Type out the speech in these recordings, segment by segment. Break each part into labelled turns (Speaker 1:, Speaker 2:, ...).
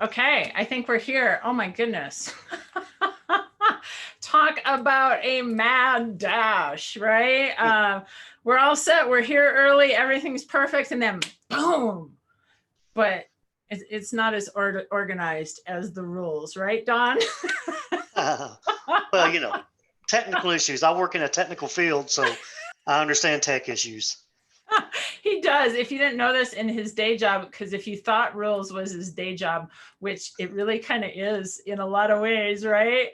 Speaker 1: Okay, I think we're here. Oh my goodness. Talk about a mad dash, right? We're all set. We're here early. Everything's perfect. And then boom. But it's not as organized as the rules, right, Don?
Speaker 2: Well, technical issues. I work in a technical field, so I understand tech issues.
Speaker 1: He does. If you didn't know this in his day job, because if you thought rules was his day job, which it really kind of is in a lot of ways, right?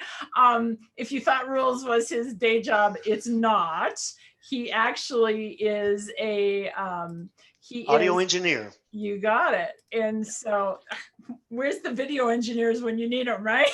Speaker 1: If you thought rules was his day job, it's not. He actually is a
Speaker 2: Audio engineer.
Speaker 1: You got it. And so, where's the video engineers when you need them, right?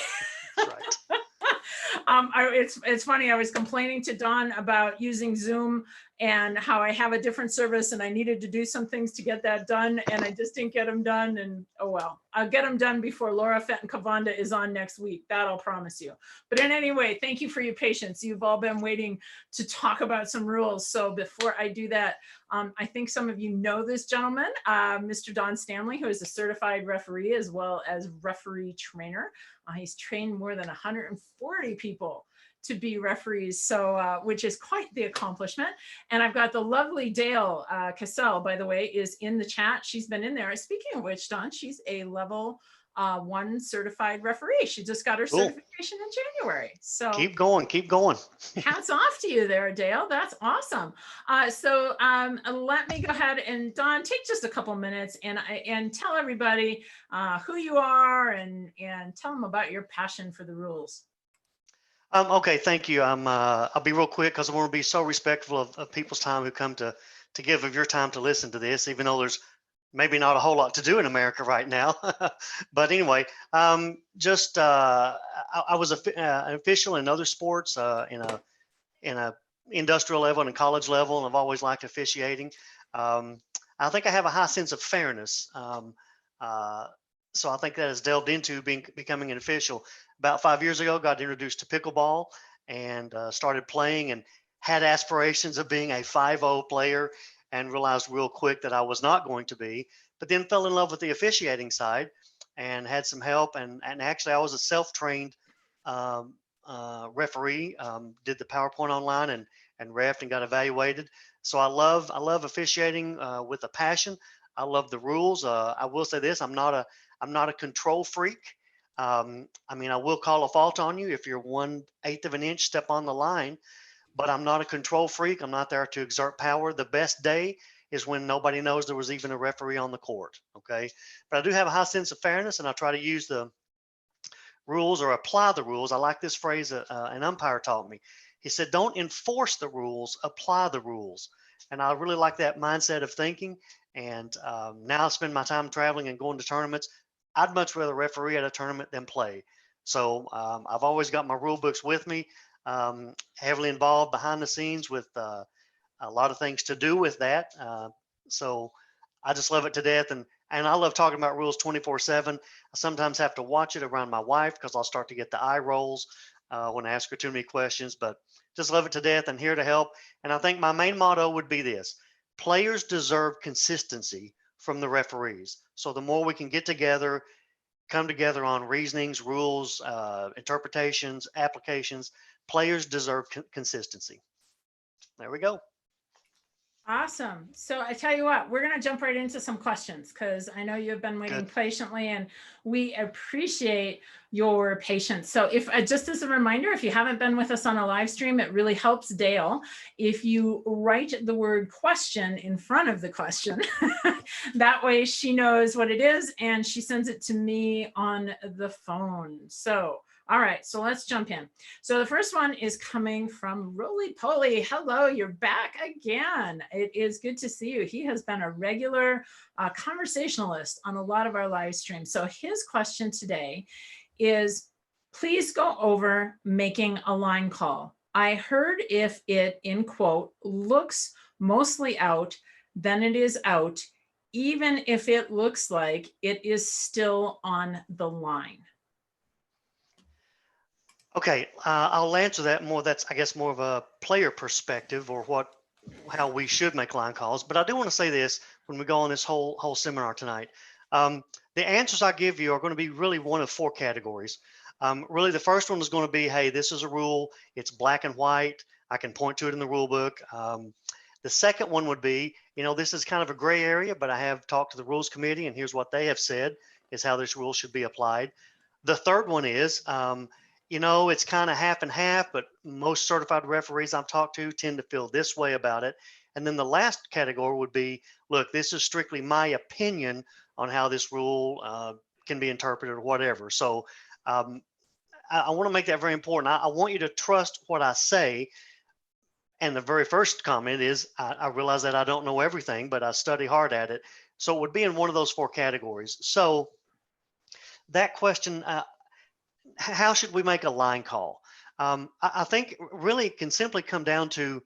Speaker 2: That's right.
Speaker 1: It's funny. I was complaining to Don about using Zoom and how I have a different service and I needed to do some things to get that done and I just didn't get them done. And oh well, I'll get them done before Laura Fenton Cavanda is on next week. That I'll promise you. But in any way, thank you for your patience. You've all been waiting to talk about some rules. So before I do that, I think some of you know this gentleman, Mr. Don Stanley, who is a certified referee as well as referee trainer. He's trained more than 140 people to be referees, so which is quite the accomplishment. And I've got the lovely Dale Cassell, by the way, is in the chat. She's been in there. Speaking of which, Don, she's a level 1 certified referee. She just got her certification in January. So
Speaker 2: keep going.
Speaker 1: Hats off to you there, Dale. That's awesome. So let me go ahead and Don, take just a couple minutes and tell everybody who you are and tell them about your passion for the rules.
Speaker 2: Okay, thank you. I'll be real quick because I want to be so respectful of people's time who come to give of your time to listen to this, even though there's maybe not a whole lot to do in America right now. But anyway, I was an official in other sports, in a industrial level and a college level, and I've always liked officiating. I think I have a high sense of fairness. So I think that has delved into becoming an official. About 5 years ago, got introduced to pickleball and started playing and had aspirations of being a 5-0 player and realized real quick that I was not going to be, but then fell in love with the officiating side and had some help. And actually I was a self-trained referee, did the PowerPoint online and reffed and got evaluated. So I love officiating with a passion. I love the rules. I will say this, I'm not a control freak. I mean, I will call a fault on you if you're 1/8 of an inch step on the line, but I'm not a control freak. I'm not there to exert power. The best day is when nobody knows there was even a referee on the court. Okay. But I do have a high sense of fairness and I try to use the rules or apply the rules. I like this phrase an umpire taught me. He said, don't enforce the rules, apply the rules. And I really like that mindset of thinking. And now I spend my time traveling and going to tournaments. I'd much rather referee at a tournament than play. So I've always got my rule books with me, heavily involved behind the scenes with a lot of things to do with that. So I just love it to death. And I love talking about rules 24/7. I sometimes have to watch it around my wife because I'll start to get the eye rolls when I ask her too many questions, but just love it to death and here to help. And I think my main motto would be this: players deserve consistency from the referees. So the more we can get together, come together on reasonings, rules, interpretations, applications, players deserve consistency. There we go.
Speaker 1: Awesome. So I tell you what, we're going to jump right into some questions because I know you've been waiting patiently and we appreciate your patience. So if just as a reminder, if you haven't been with us on a live stream, it really helps Dale if you write the word question in front of the question. That way she knows what it is and she sends it to me on the phone. So all right, so let's jump in. So the first one is coming from Roly Poly. Hello, you're back again. It is good to see you. He has been a regular conversationalist on a lot of our live streams. So his question today is, please go over making a line call. I heard if it, in quote, looks mostly out, then it is out, even if it looks like it is still on the line.
Speaker 2: Okay, I'll answer that more. That's, I guess, more of a player perspective or how we should make line calls. But I do want to say this when we go on this whole seminar tonight. The answers I give you are going to be really one of four categories. Really, the first one is going to be, hey, this is a rule. It's black and white. I can point to it in the rule book. The second one would be, this is kind of a gray area, but I have talked to the rules committee, and here's what they have said is how this rule should be applied. The third one is, it's kind of half and half, but most certified referees I've talked to tend to feel this way about it. And then the last category would be, look, this is strictly my opinion on how this rule can be interpreted or whatever. So I want to make that very important. I want you to trust what I say. And the very first comment is, I realize that I don't know everything, but I study hard at it. So it would be in one of those four categories. So that question, how should we make a line call? I think really it can simply come down to,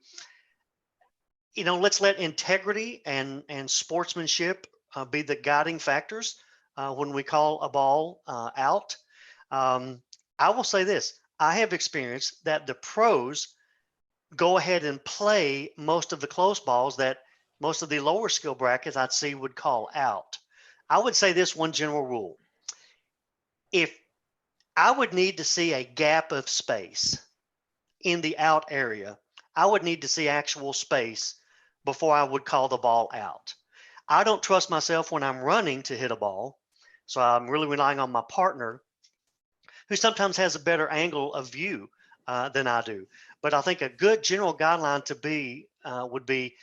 Speaker 2: let's let integrity and sportsmanship be the guiding factors when we call a ball out. I will say this, I have experienced that the pros go ahead and play most of the close balls that most of the lower skill brackets I'd see would call out. I would say this one general rule. If I would need to see a gap of space in the out area, I would need to see actual space before I would call the ball out. I don't trust myself when I'm running to hit a ball, so I'm really relying on my partner, who sometimes has a better angle of view than I do. But I think a good general guideline to be would be,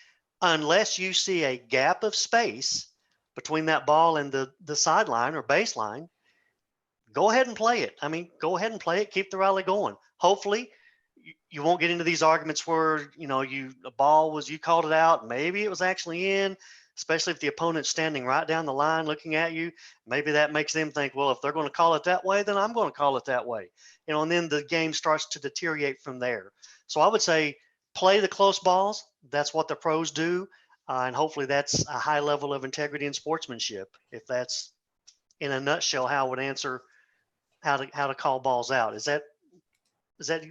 Speaker 2: unless you see a gap of space between that ball and the sideline or baseline, go ahead and play it. I mean, go ahead and play it. Keep the rally going. Hopefully, you won't get into these arguments where the ball was, you called it out. Maybe it was actually in. Especially if the opponent's standing right down the line looking at you, maybe that makes them think, well, if they're going to call it that way, then I'm going to call it that way. And then the game starts to deteriorate from there. So I would say play the close balls. That's what the pros do. And hopefully that's a high level of integrity and sportsmanship. If that's in a nutshell how I would answer how to call balls out. Is that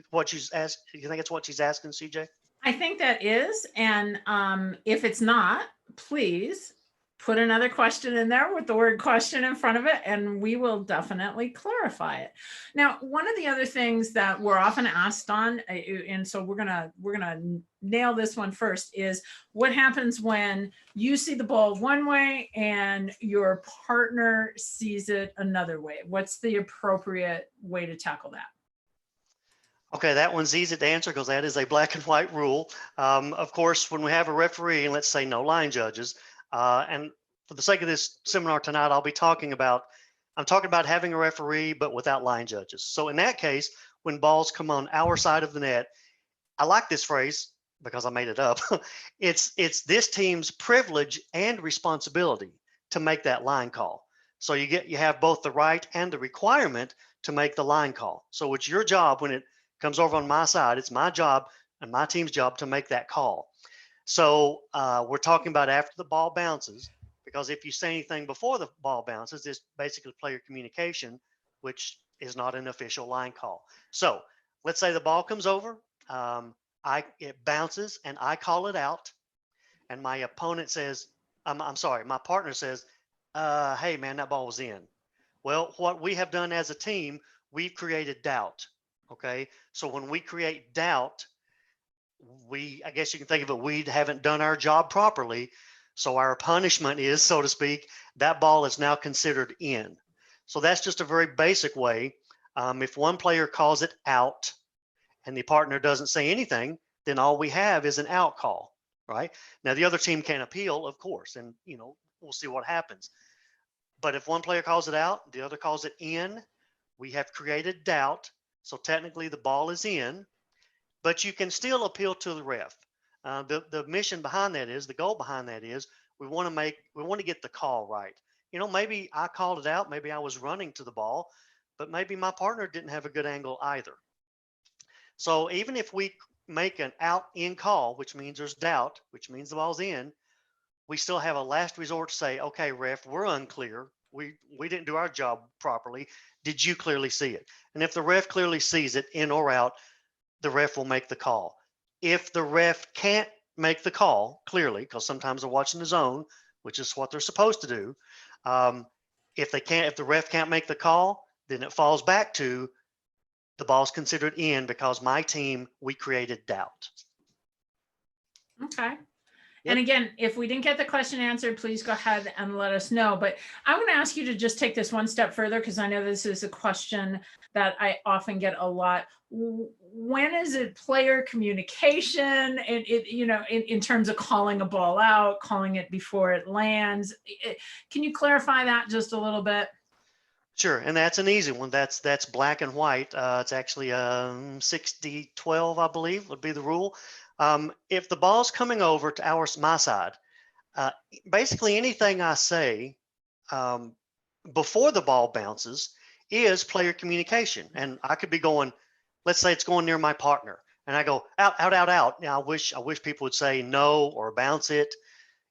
Speaker 2: what she's asked? You think it's what she's asking, CJ?
Speaker 1: I think that is. And if it's not, please put another question in there with the word question in front of it, and we will definitely clarify it. Now, one of the other things that we're often asked on, and so we're gonna nail this one first, is what happens when you see the ball one way and your partner sees it another way? What's the appropriate way to tackle that?
Speaker 2: Okay, that one's easy to answer because that is a black and white rule. Of course, when we have a referee, and let's say no line judges, and for the sake of this seminar tonight, I'm talking about having a referee, but without line judges. So in that case, when balls come on our side of the net, I like this phrase because I made it up. It's this team's privilege and responsibility to make that line call. So you have both the right and the requirement to make the line call. So it's your job when it comes over on my side. It's my job and my team's job to make that call. So we're talking about after the ball bounces, because if you say anything before the ball bounces, it's basically player communication, which is not an official line call. So let's say the ball comes over, it bounces and I call it out, and my opponent says, my partner says, hey man, that ball was in. Well, what we have done as a team, we've created doubt. Okay, so when we create doubt, I guess you can think of it, we haven't done our job properly. So our punishment is, so to speak, that ball is now considered in. So that's just a very basic way. If one player calls it out and the partner doesn't say anything, then all we have is an out call, right? Now the other team can appeal, of course, and we'll see what happens. But if one player calls it out, the other calls it in, we have created doubt. So technically the ball is in, but you can still appeal to the ref. The mission behind that is, the goal behind that is, we want to get the call right. Maybe I called it out, maybe I was running to the ball, but maybe my partner didn't have a good angle either. So even if we make an out in call, which means there's doubt, which means the ball's in, we still have a last resort to say, okay, ref, we're unclear. We didn't do our job properly. Did you clearly see it? And if the ref clearly sees it, in or out, the ref will make the call. If the ref can't make the call clearly, because sometimes they're watching the zone, which is what they're supposed to do, If the ref can't make the call, then it falls back to the ball's considered in because my team, we created doubt.
Speaker 1: Okay.
Speaker 2: Yep.
Speaker 1: And again, if we didn't get the question answered, please go ahead and let us know. But I want to ask you to just take this one step further, because I know this is a question that I often get a lot. When is it player communication? In terms of calling a ball out, calling it before it lands. Can you clarify that just a little bit?
Speaker 2: Sure, and that's an easy one. That's black and white. It's actually 60-12, I believe, would be the rule. If the ball's coming over to my side, basically anything I say before the ball bounces is player communication. And I could be going, let's say it's going near my partner, and I go out, out, out, out. Now I wish people would say no or bounce it,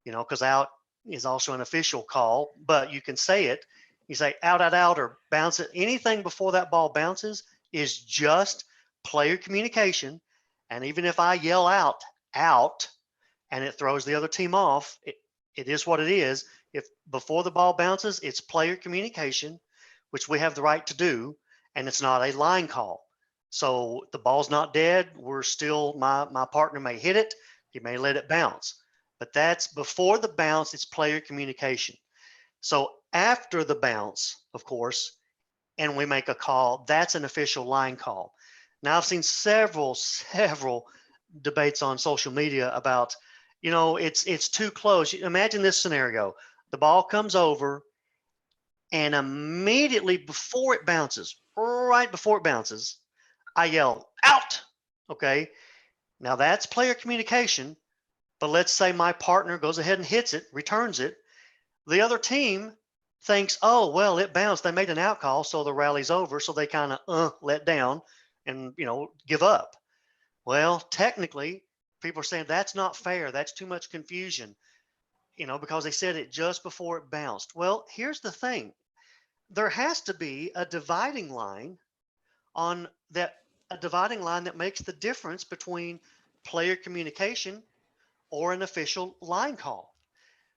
Speaker 2: because out is also an official call, but you can say it. You say out, out, out, or bounce it. Anything before that ball bounces is just player communication. And even if I yell out, and it throws the other team off, it is what it is. If before the ball bounces, it's player communication, which we have the right to do, and it's not a line call. So the ball's not dead. We're still, my partner may hit it. He may let it bounce. But that's before the bounce, it's player communication. So after the bounce, of course, and we make a call, that's an official line call. Now I've seen several debates on social media about, it's too close. Imagine this scenario. The ball comes over, and immediately before it bounces, right before it bounces, I yell out. Okay. Now that's player communication, but let's say my partner goes ahead and hits it, returns it. The other team thinks, oh, well, it bounced. They made an out call, so the rally's over. So they kind of let down and, give up. Well, technically, people are saying that's not fair. That's too much confusion, because they said it just before it bounced. Well, here's the thing. There has to be a dividing line that makes the difference between player communication or an official line call.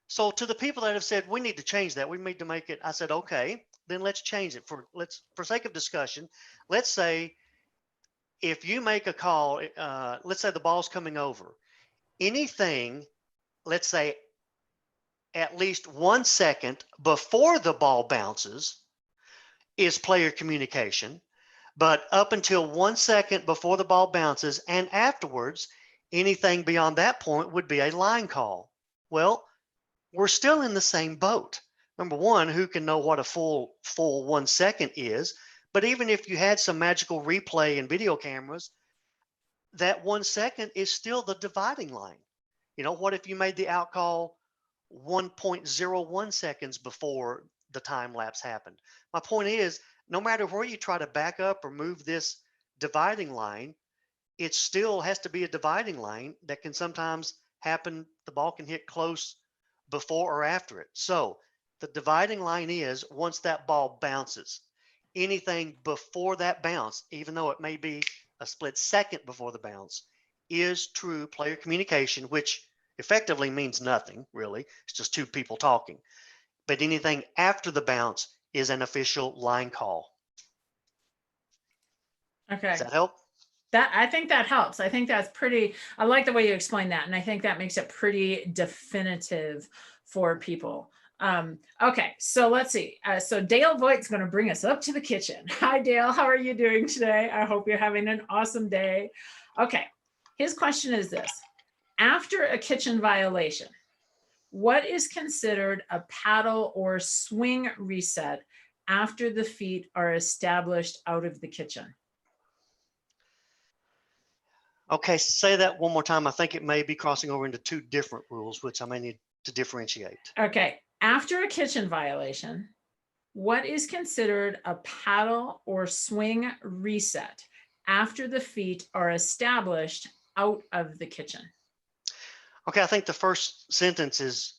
Speaker 2: So to the people that have said we need to change that, we need to make it, I said, okay, then let's change it. For sake of discussion, let's say if you make a call, let's say the ball's coming over, anything, let's say at least 1 second before the ball bounces is player communication. But up until 1 second before the ball bounces and afterwards, anything beyond that point would be a line call. Well, we're still in the same boat. Number one, who can know what a full 1 second is? But even if you had some magical replay and video cameras, that 1 second is still the dividing line. What if you made the out call 1.01 seconds before the time lapse happened? My point is, no matter where you try to back up or move this dividing line, it still has to be a dividing line that can sometimes happen. The ball can hit close before or after it. So the dividing line is once that ball bounces. Anything before that bounce, even though it may be a split second before the bounce, is true player communication, which effectively means nothing, really. It's just two people talking. But anything after the bounce is an official line call.
Speaker 1: Okay.
Speaker 2: Does that help?
Speaker 1: I think that helps. I think that's I like the way you explain that. And I think that makes it pretty definitive for people. Okay, so let's see. So Dale Voigt's going to bring us up to the kitchen. Hi, Dale. How are you doing today? I hope you're having an awesome day. Okay, his question is this. After a kitchen violation, what is considered a paddle or swing reset after the feet are established out of the kitchen?
Speaker 2: Okay, say that one more time. I think it may be crossing over into two different rules, which I may need to differentiate.
Speaker 1: Okay, after a kitchen violation, what is considered a paddle or swing reset after the feet are established out of the kitchen?
Speaker 2: Okay, I think the first sentence is,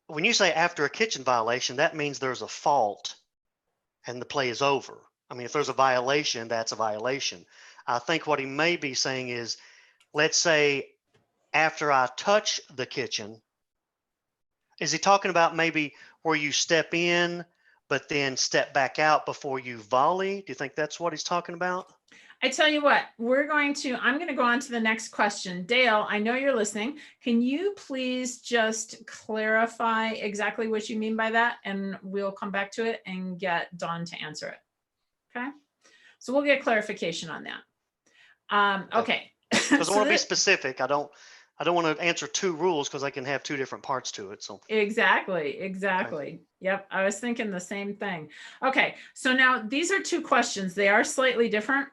Speaker 2: when you say after a kitchen violation, that means there's a fault and the play is over. I mean, if there's a violation, that's a violation. I think what he may be saying is, let's say after I touch the kitchen, is he talking about maybe where you step in, but then step back out before you volley. Do you think that's what he's talking about?
Speaker 1: I tell you what, I'm going to go on to the next question. Dale, I know you're listening. Can you please just clarify exactly what you mean by that? And we'll come back to it and get Dawn to answer it. Okay. So we'll get clarification on that. Okay.
Speaker 2: Because I want to be specific. I don't want to answer two rules because I can have two different parts to it. So
Speaker 1: exactly.
Speaker 2: okay.
Speaker 1: Yep. I was thinking the same thing. Okay. So now these are two questions. They are slightly different.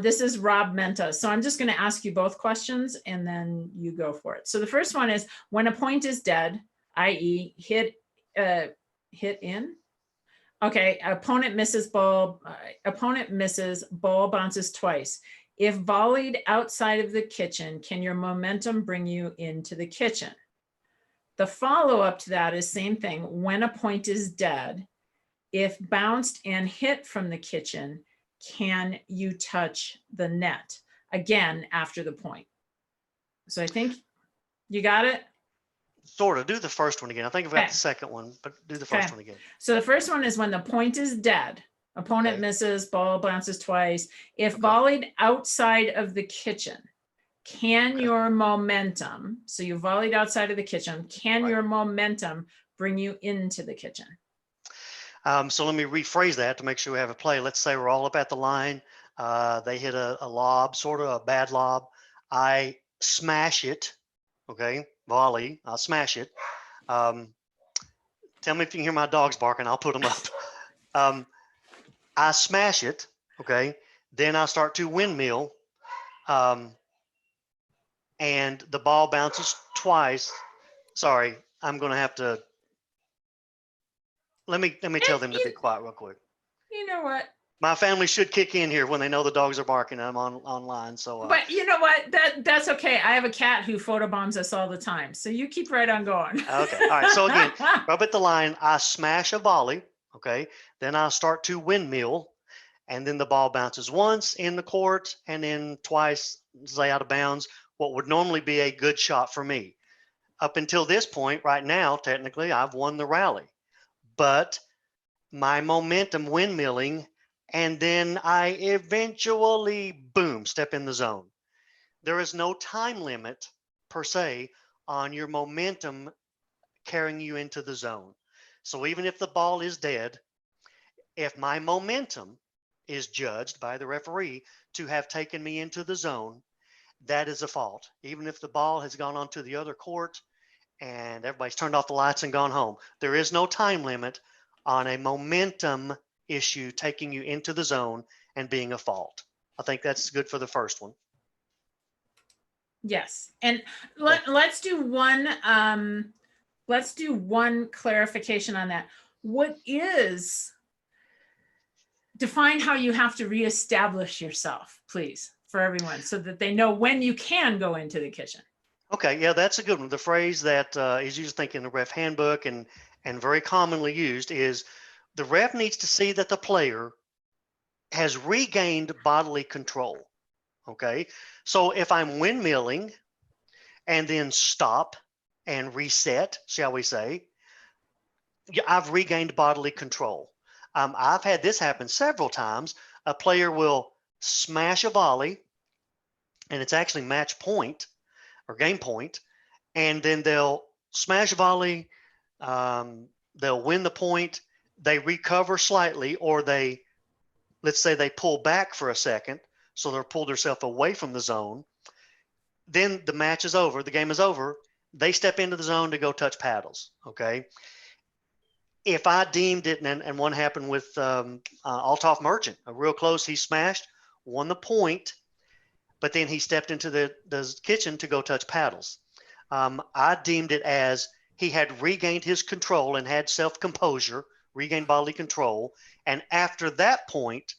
Speaker 1: This is Rob Menta. So I'm just going to ask you both questions and then you go for it. So the first one is, when a point is dead, i.e. hit in. Okay. Opponent misses, ball bounces twice. If volleyed outside of the kitchen, can your momentum bring you into the kitchen? The follow-up to that is same thing. When a point is dead, if bounced and hit from the kitchen, can you touch the net? Again, after the point. So I think you got it.
Speaker 2: Sort of. Do the first one again. I think I've got the second one, but do the first one again.
Speaker 1: So the first one is when the point is dead. Opponent misses, ball bounces twice. If volleyed outside of the kitchen, can your momentum, so you volleyed outside of the kitchen, can your momentum bring you into the kitchen?
Speaker 2: So let me rephrase that to make sure we have a play. Let's say we're all up at the line. They hit a lob, sort of a bad lob. I smash it. Okay, volley. I'll smash it. Tell me if you can hear my dogs barking. I'll put them up. I smash it. Okay, then I start to windmill, and the ball bounces twice. Sorry, I'm going to have to. Let me tell them to be quiet real quick.
Speaker 1: You know what?
Speaker 2: My family should kick in here when they know the dogs are barking. I'm online, so.
Speaker 1: But you know what? That's okay. I have a cat who photobombs us all the time, so you keep right on going.
Speaker 2: Okay. All right. So again, up at the line, I smash a volley. Okay. Then I start to windmill, and then the ball bounces once in the court, and then twice, say out of bounds. What would normally be a good shot for me. Up until this point, right now, technically, I've won the rally. But my momentum windmilling, and then I eventually, boom, step in the zone. There is no time limit per se on your momentum carrying you into the zone. So even if the ball is dead, if my momentum is judged by the referee to have taken me into the zone, that is a fault. Even if the ball has gone onto the other court and everybody's turned off the lights and gone home, there is no time limit on a momentum issue taking you into the zone and being a fault. I think that's good for the first one.
Speaker 1: Yes. And let's do one clarification on that. Define how you have to reestablish yourself, please, for everyone, so that they know when you can go into the kitchen.
Speaker 2: Okay, yeah, that's a good one. The phrase that is used, I think, in the ref handbook and very commonly used is the ref needs to see that the player has regained bodily control. Okay, so if I'm windmilling and then stop and reset, shall we say, I've regained bodily control. I've had this happen several times. A player will smash a volley, and it's actually match point or game point, and then they'll smash a volley, they'll win the point, they recover slightly, or let's say they pull back for a second, so they'll pull themselves away from the zone. Then the match is over, the game is over, they step into the zone to go touch paddles, okay? If I deemed it, and one happened with Althoff Merchant, a real close, he smashed, won the point, but then he stepped into the kitchen to go touch paddles. I deemed it as he had regained his control and had self-composure, regained bodily control, and after that point,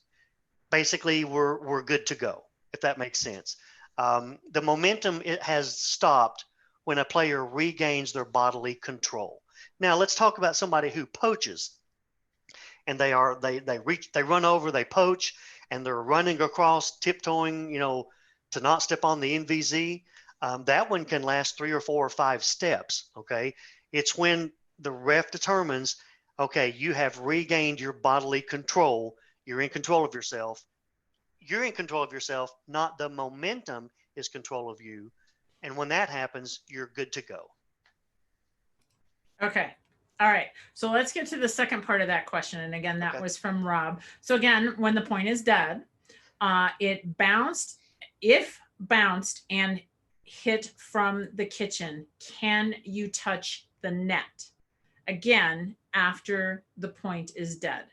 Speaker 2: basically we're good to go, if that makes sense. The momentum has stopped when a player regains their bodily control. Now let's talk about somebody who poaches, and they run over, they poach, and they're running across, tiptoeing, to not step on the NVZ. That one can last 3 or 4 or 5 steps. Okay, it's when the ref determines okay, you have regained your bodily control. You're in control of yourself. You're in control of yourself, not the momentum is control of you. And when that happens, you're good to go.
Speaker 1: Okay. All right. So let's get to the second part of that question. And again, that
Speaker 2: Okay.
Speaker 1: was from Rob. So again, when the point is dead, it bounced, if bounced and hit from the kitchen, can you touch the net? Again, after the point is dead.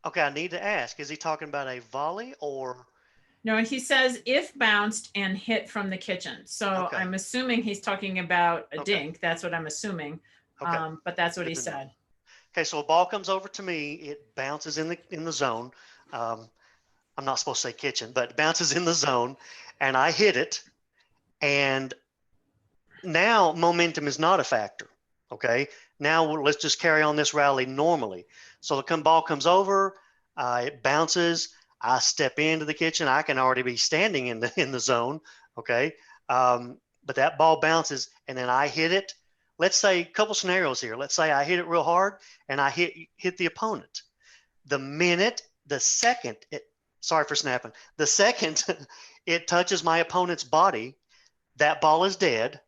Speaker 2: Okay, I need to ask, is he talking about a volley or?
Speaker 1: No, he says if bounced and hit from the kitchen. So
Speaker 2: Okay.
Speaker 1: I'm assuming he's talking about a
Speaker 2: Okay.
Speaker 1: dink. That's what I'm assuming.
Speaker 2: Okay.
Speaker 1: But that's what
Speaker 2: Good
Speaker 1: he
Speaker 2: to know.
Speaker 1: said.
Speaker 2: Okay, so a ball comes over to me, it bounces in the zone. I'm not supposed to say kitchen, but it bounces in the zone, and I hit it, and now momentum is not a factor. Okay, now let's just carry on this rally normally. So the ball comes over, it bounces. I step into the kitchen. I can already be standing in the zone. Okay, but that ball bounces, and then I hit it. Let's say a couple scenarios here. Let's say I hit it real hard, and I hit the opponent. The second, sorry for snapping. The second it touches my opponent's body, that ball is dead.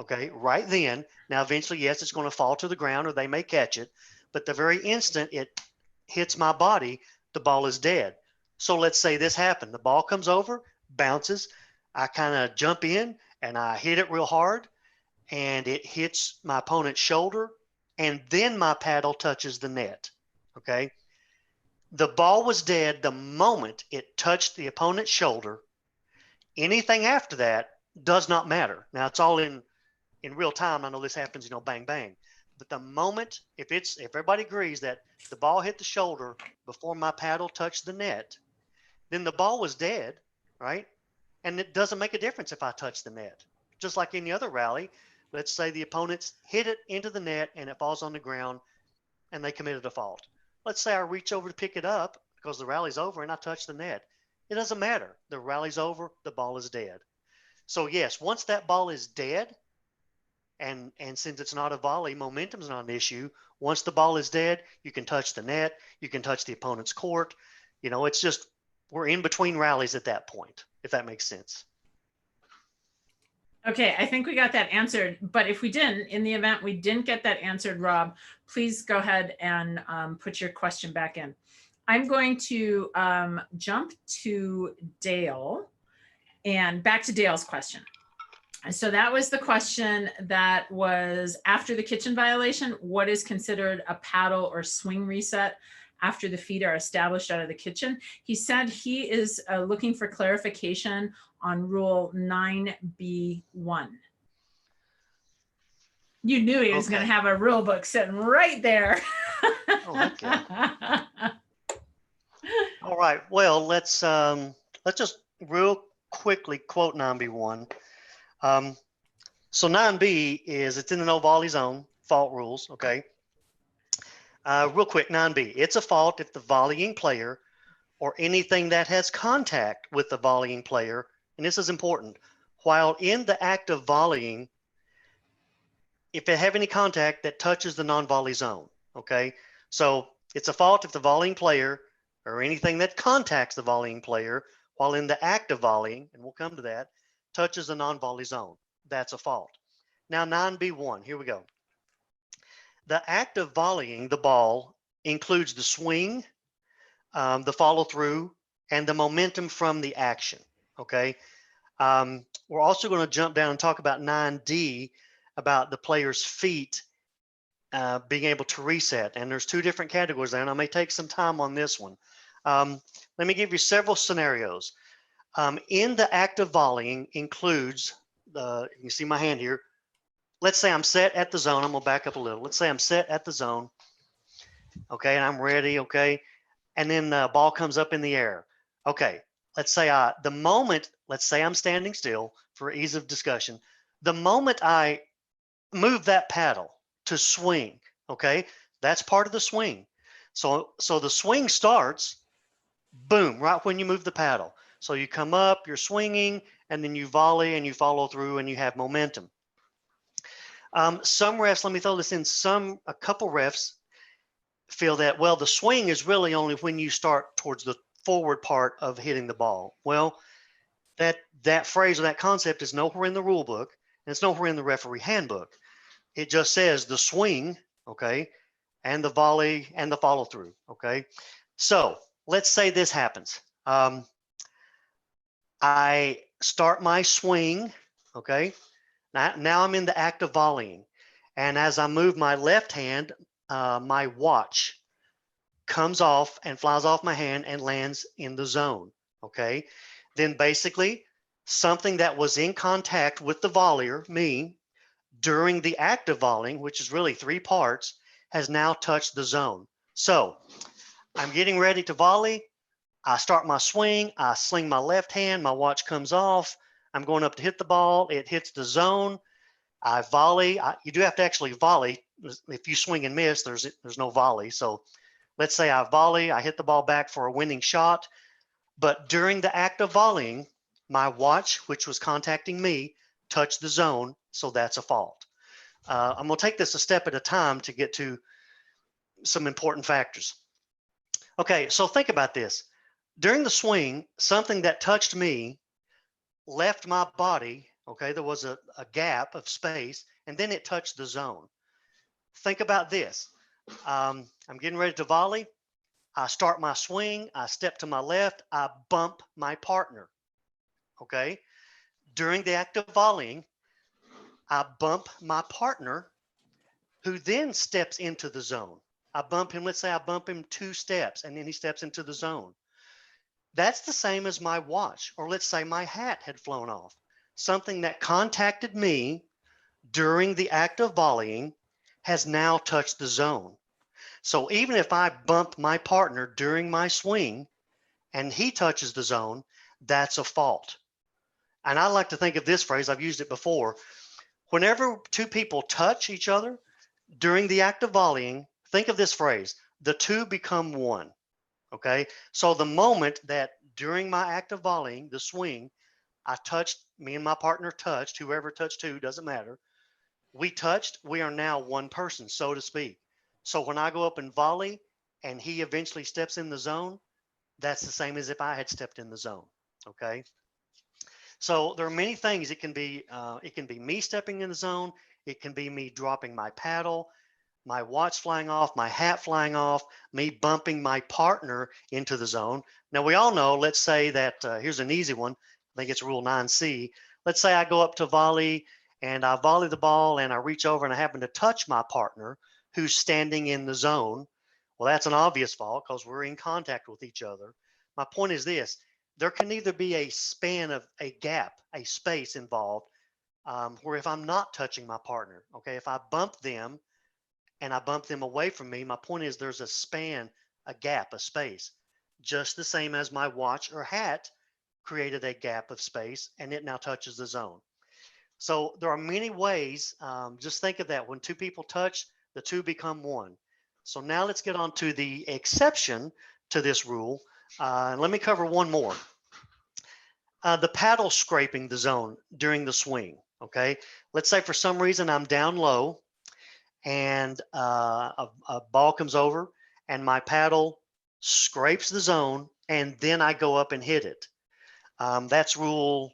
Speaker 2: Okay, right then. Now, eventually, yes, it's going to fall to the ground or they may catch it. But the very instant it hits my body, the ball is dead. So let's say this happened. The ball comes over, bounces. I kind of jump in and I hit it real hard and it hits my opponent's shoulder. And then my paddle touches the net. Okay. The ball was dead the moment it touched the opponent's shoulder. Anything after that does not matter. Now, it's all in real time. I know this happens, bang, bang. But the moment, if everybody agrees that the ball hit the shoulder before my paddle touched the net, then the ball was dead, right? And it doesn't make a difference if I touch the net. Just like any other rally, let's say the opponents hit it into the net and it falls on the ground and they committed a fault. Let's say I reach over to pick it up because the rally's over and I touch the net. It doesn't matter. The rally's over, the ball is dead. So yes, once that ball is dead, and since it's not a volley, momentum's not an issue. Once the ball is dead, you can touch the net, you can touch the opponent's court. It's just we're in between rallies at that point, if that makes sense.
Speaker 1: Okay, I think we got that answered. But if we didn't, in the event we didn't get that answered, Rob, please go ahead and put your question back in. I'm going to jump to Dale and back to Dale's question. So that was the question that was after the kitchen violation, what is considered a paddle or swing reset after the feet are established out of the kitchen? He said he is looking for clarification on rule 9B1. You knew he was going to have a rule book sitting right there.
Speaker 2: Oh, heck yeah. All right. Well, let's just real quickly quote 9B1. So 9B it's in the no volley zone, fault rules, okay? Real quick, 9B, it's a fault if the volleying player or anything that has contact with the volleying player, and this is important, while in the act of volleying, if they have any contact that touches the non-volley zone, okay? So it's a fault if the volleying player or anything that contacts the volleying player while in the act of volleying, and we'll come to that, touches the non-volley zone. That's a fault. Now 9B1, here we go. The act of volleying the ball includes the swing, the follow through, and the momentum from the action, okay? We're also going to jump down and talk about 9D, about the player's feet being able to reset. And there's two different categories there, and I may take some time on this one. Let me give you several scenarios. In the act of volleying includes, you can see my hand here. Let's say I'm set at the zone. I'm going to back up a little. Let's say I'm set at the zone. Okay, and I'm ready, okay? And then the ball comes up in the air. Okay, let's say let's say I'm standing still for ease of discussion. The moment I move that paddle to swing, okay, that's part of the swing. So the swing starts, boom, right when you move the paddle. So you come up, you're swinging, and then you volley and you follow through and you have momentum. Some refs, let me throw this in, a couple refs feel that, well, the swing is really only when you start towards the forward part of hitting the ball. Well, that phrase or that concept is nowhere in the rule book, and it's nowhere in the referee handbook. It just says the swing, okay, and the volley and the follow through, okay. So let's say this happens. I start my swing, okay. Now I'm in the act of volleying, and as I move my left hand, my watch comes off and flies off my hand and lands in the zone, okay. Then basically something that was in contact with the volleyer, me, during the act of volleying, which is really 3 parts, has now touched the zone. So I'm getting ready to volley. I start my swing. I sling my left hand. My watch comes off. I'm going up to hit the ball. It hits the zone. I volley. You do have to actually volley. If you swing and miss, there's no volley. So let's say I volley. I hit the ball back for a winning shot. But during the act of volleying, my watch, which was contacting me, touched the zone. So that's a fault. I'm going to take this a step at a time to get to some important factors. Okay, so think about this. During the swing, something that touched me left my body, okay, there was a gap of space, and then it touched the zone. Think about this. I'm getting ready to volley. I start my swing. I step to my left. I bump my partner, okay? During the act of volleying, I bump my partner, who then steps into the zone. I bump him, let's say I bump him 2 steps, and then he steps into the zone. That's the same as my watch, or let's say my hat had flown off. Something that contacted me during the act of volleying has now touched the zone. So even if I bump my partner during my swing and he touches the zone, that's a fault. And I like to think of this phrase, I've used it before. Whenever 2 people touch each other during the act of volleying, think of this phrase, the 2 become 1. Okay, so the moment that during my act of volleying, the swing, me and my partner touched, whoever touched who, doesn't matter. We touched, we are now 1 person, so to speak. So when I go up and volley and he eventually steps in the zone, that's the same as if I had stepped in the zone. Okay. So there are many things. It can be me stepping in the zone. It can be me dropping my paddle, my watch flying off, my hat flying off, me bumping my partner into the zone. Now we all know, let's say that, here's an easy one. I think it's rule 9C. Let's say I go up to volley and I volley the ball and I reach over and I happen to touch my partner who's standing in the zone. Well, that's an obvious fault because we're in contact with each other. My point is this, there can either be a span of a gap, a space involved, where if I'm not touching my partner, okay, if I bump them and I bump them away from me, my point is there's a span, a gap, a space, just the same as my watch or hat created a gap of space and it now touches the zone. So there are many ways. Just think of that. When 2 people touch, the 2 become 1. So now let's get on to the exception to this rule. Let me cover one more. The paddle scraping the zone during the swing. Okay. Let's say for some reason I'm down low and a ball comes over and my paddle scrapes the zone and then I go up and hit it. That's rule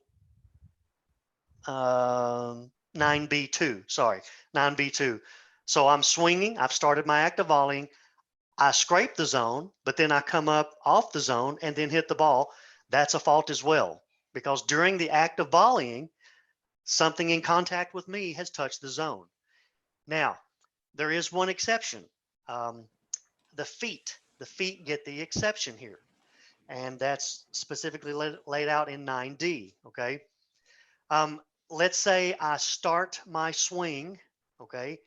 Speaker 2: 9B2, sorry, 9B2. So I'm swinging, I've started my act of volleying, I scrape the zone, but then I come up off the zone and then hit the ball. That's a fault as well, because during the act of volleying, something in contact with me has touched the zone. Now, there is one exception. The feet get the exception here, and that's specifically laid out in 9D, okay? Let's say I start my swing, okay,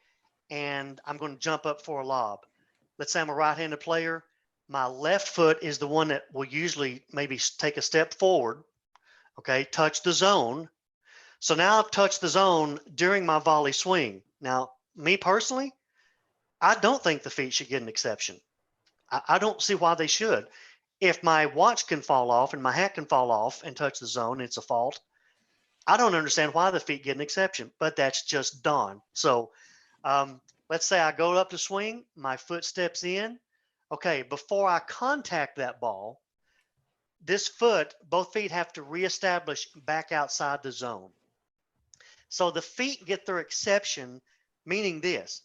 Speaker 2: and I'm going to jump up for a lob. Let's say I'm a right-handed player. My left foot is the one that will usually maybe take a step forward, okay, touch the zone. So now I've touched the zone during my volley swing. Now, me personally, I don't think the feet should get an exception. I don't see why they should. If my watch can fall off and my hat can fall off and touch the zone, it's a fault. I don't understand why the feet get an exception, but that's just done. So let's say I go up to swing, my foot steps in. Okay, before I contact that ball, this foot, both feet have to reestablish back outside the zone. So the feet get their exception, meaning this: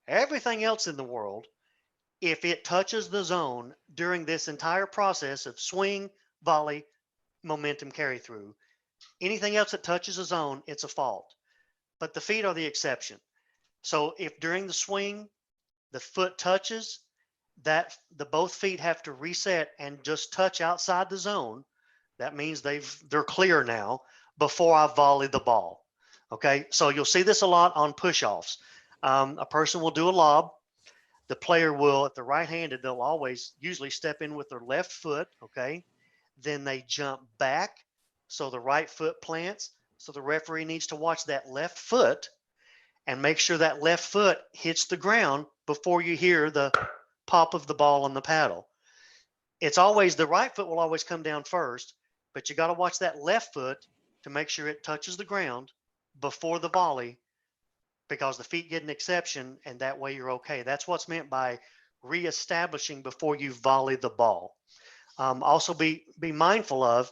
Speaker 2: everything else in the world, if it touches the zone during this entire process of swing, volley, momentum carry through, anything else that touches the zone, it's a fault. But the feet are the exception. So if during the swing the foot touches, that the both feet have to reset and just touch outside the zone. That means they're clear now before I volley the ball. Okay, so you'll see this a lot on push-offs. A person will do a lob. The player will, if they're right-handed, they'll always usually step in with their left foot. Okay, then they jump back, so the right foot plants. So the referee needs to watch that left foot and make sure that left foot hits the ground before you hear the pop of the ball on the paddle. It's always the right foot will always come down first, but you got to watch that left foot to make sure it touches the ground before the volley, because the feet get an exception, and that way you're okay. That's what's meant by reestablishing before you volley the ball. Also be mindful of,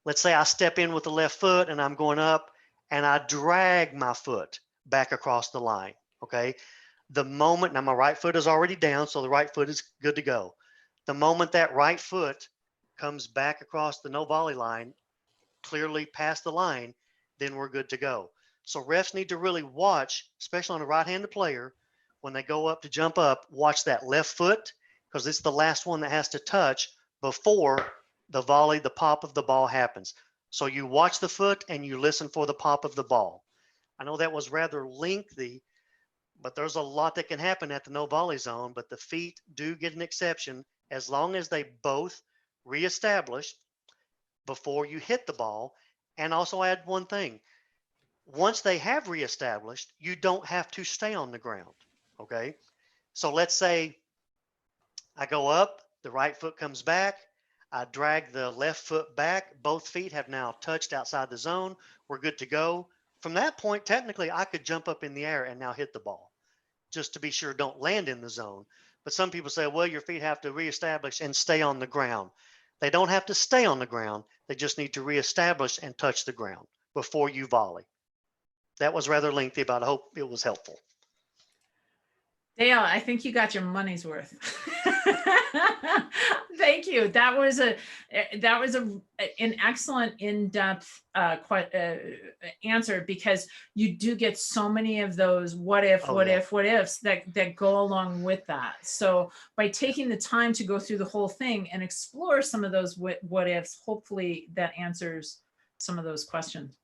Speaker 2: let's say I step in with the left foot and I'm going up and I drag my foot back across the line. Okay. The moment, now my right foot is already down, so the right foot is good to go. The moment that right foot comes back across the no volley line, clearly past the line, then we're good to go. So refs need to really watch, especially on a right-handed player, when they go up to jump up, watch that left foot, because it's the last one that has to touch before the volley, the pop of the ball happens. So you watch the foot and you listen for the pop of the ball. I know that was rather lengthy, but there's a lot that can happen at the no volley zone, but the feet do get an exception as long as they both reestablish before you hit the ball. And also add one thing: once they have reestablished, you don't have to stay on the ground. Okay. So let's say I go up, the right foot comes back, I drag the left foot back, both feet have now touched outside the zone, we're good to go. From that point, technically, I could jump up in the air and now hit the ball, just to be sure don't land in the zone. But some people say, well, your feet have to reestablish and stay on the ground. They don't have to stay on the ground. They just need to reestablish and touch the ground before you volley. That was rather lengthy, but I hope it was helpful.
Speaker 1: Dale, I think you got your money's worth. Thank you. That was an excellent in-depth answer, because you do get so many of those what ifs that go along with that. So by taking the time to go through the whole thing and explore some of those what ifs, hopefully that answers some of those questions.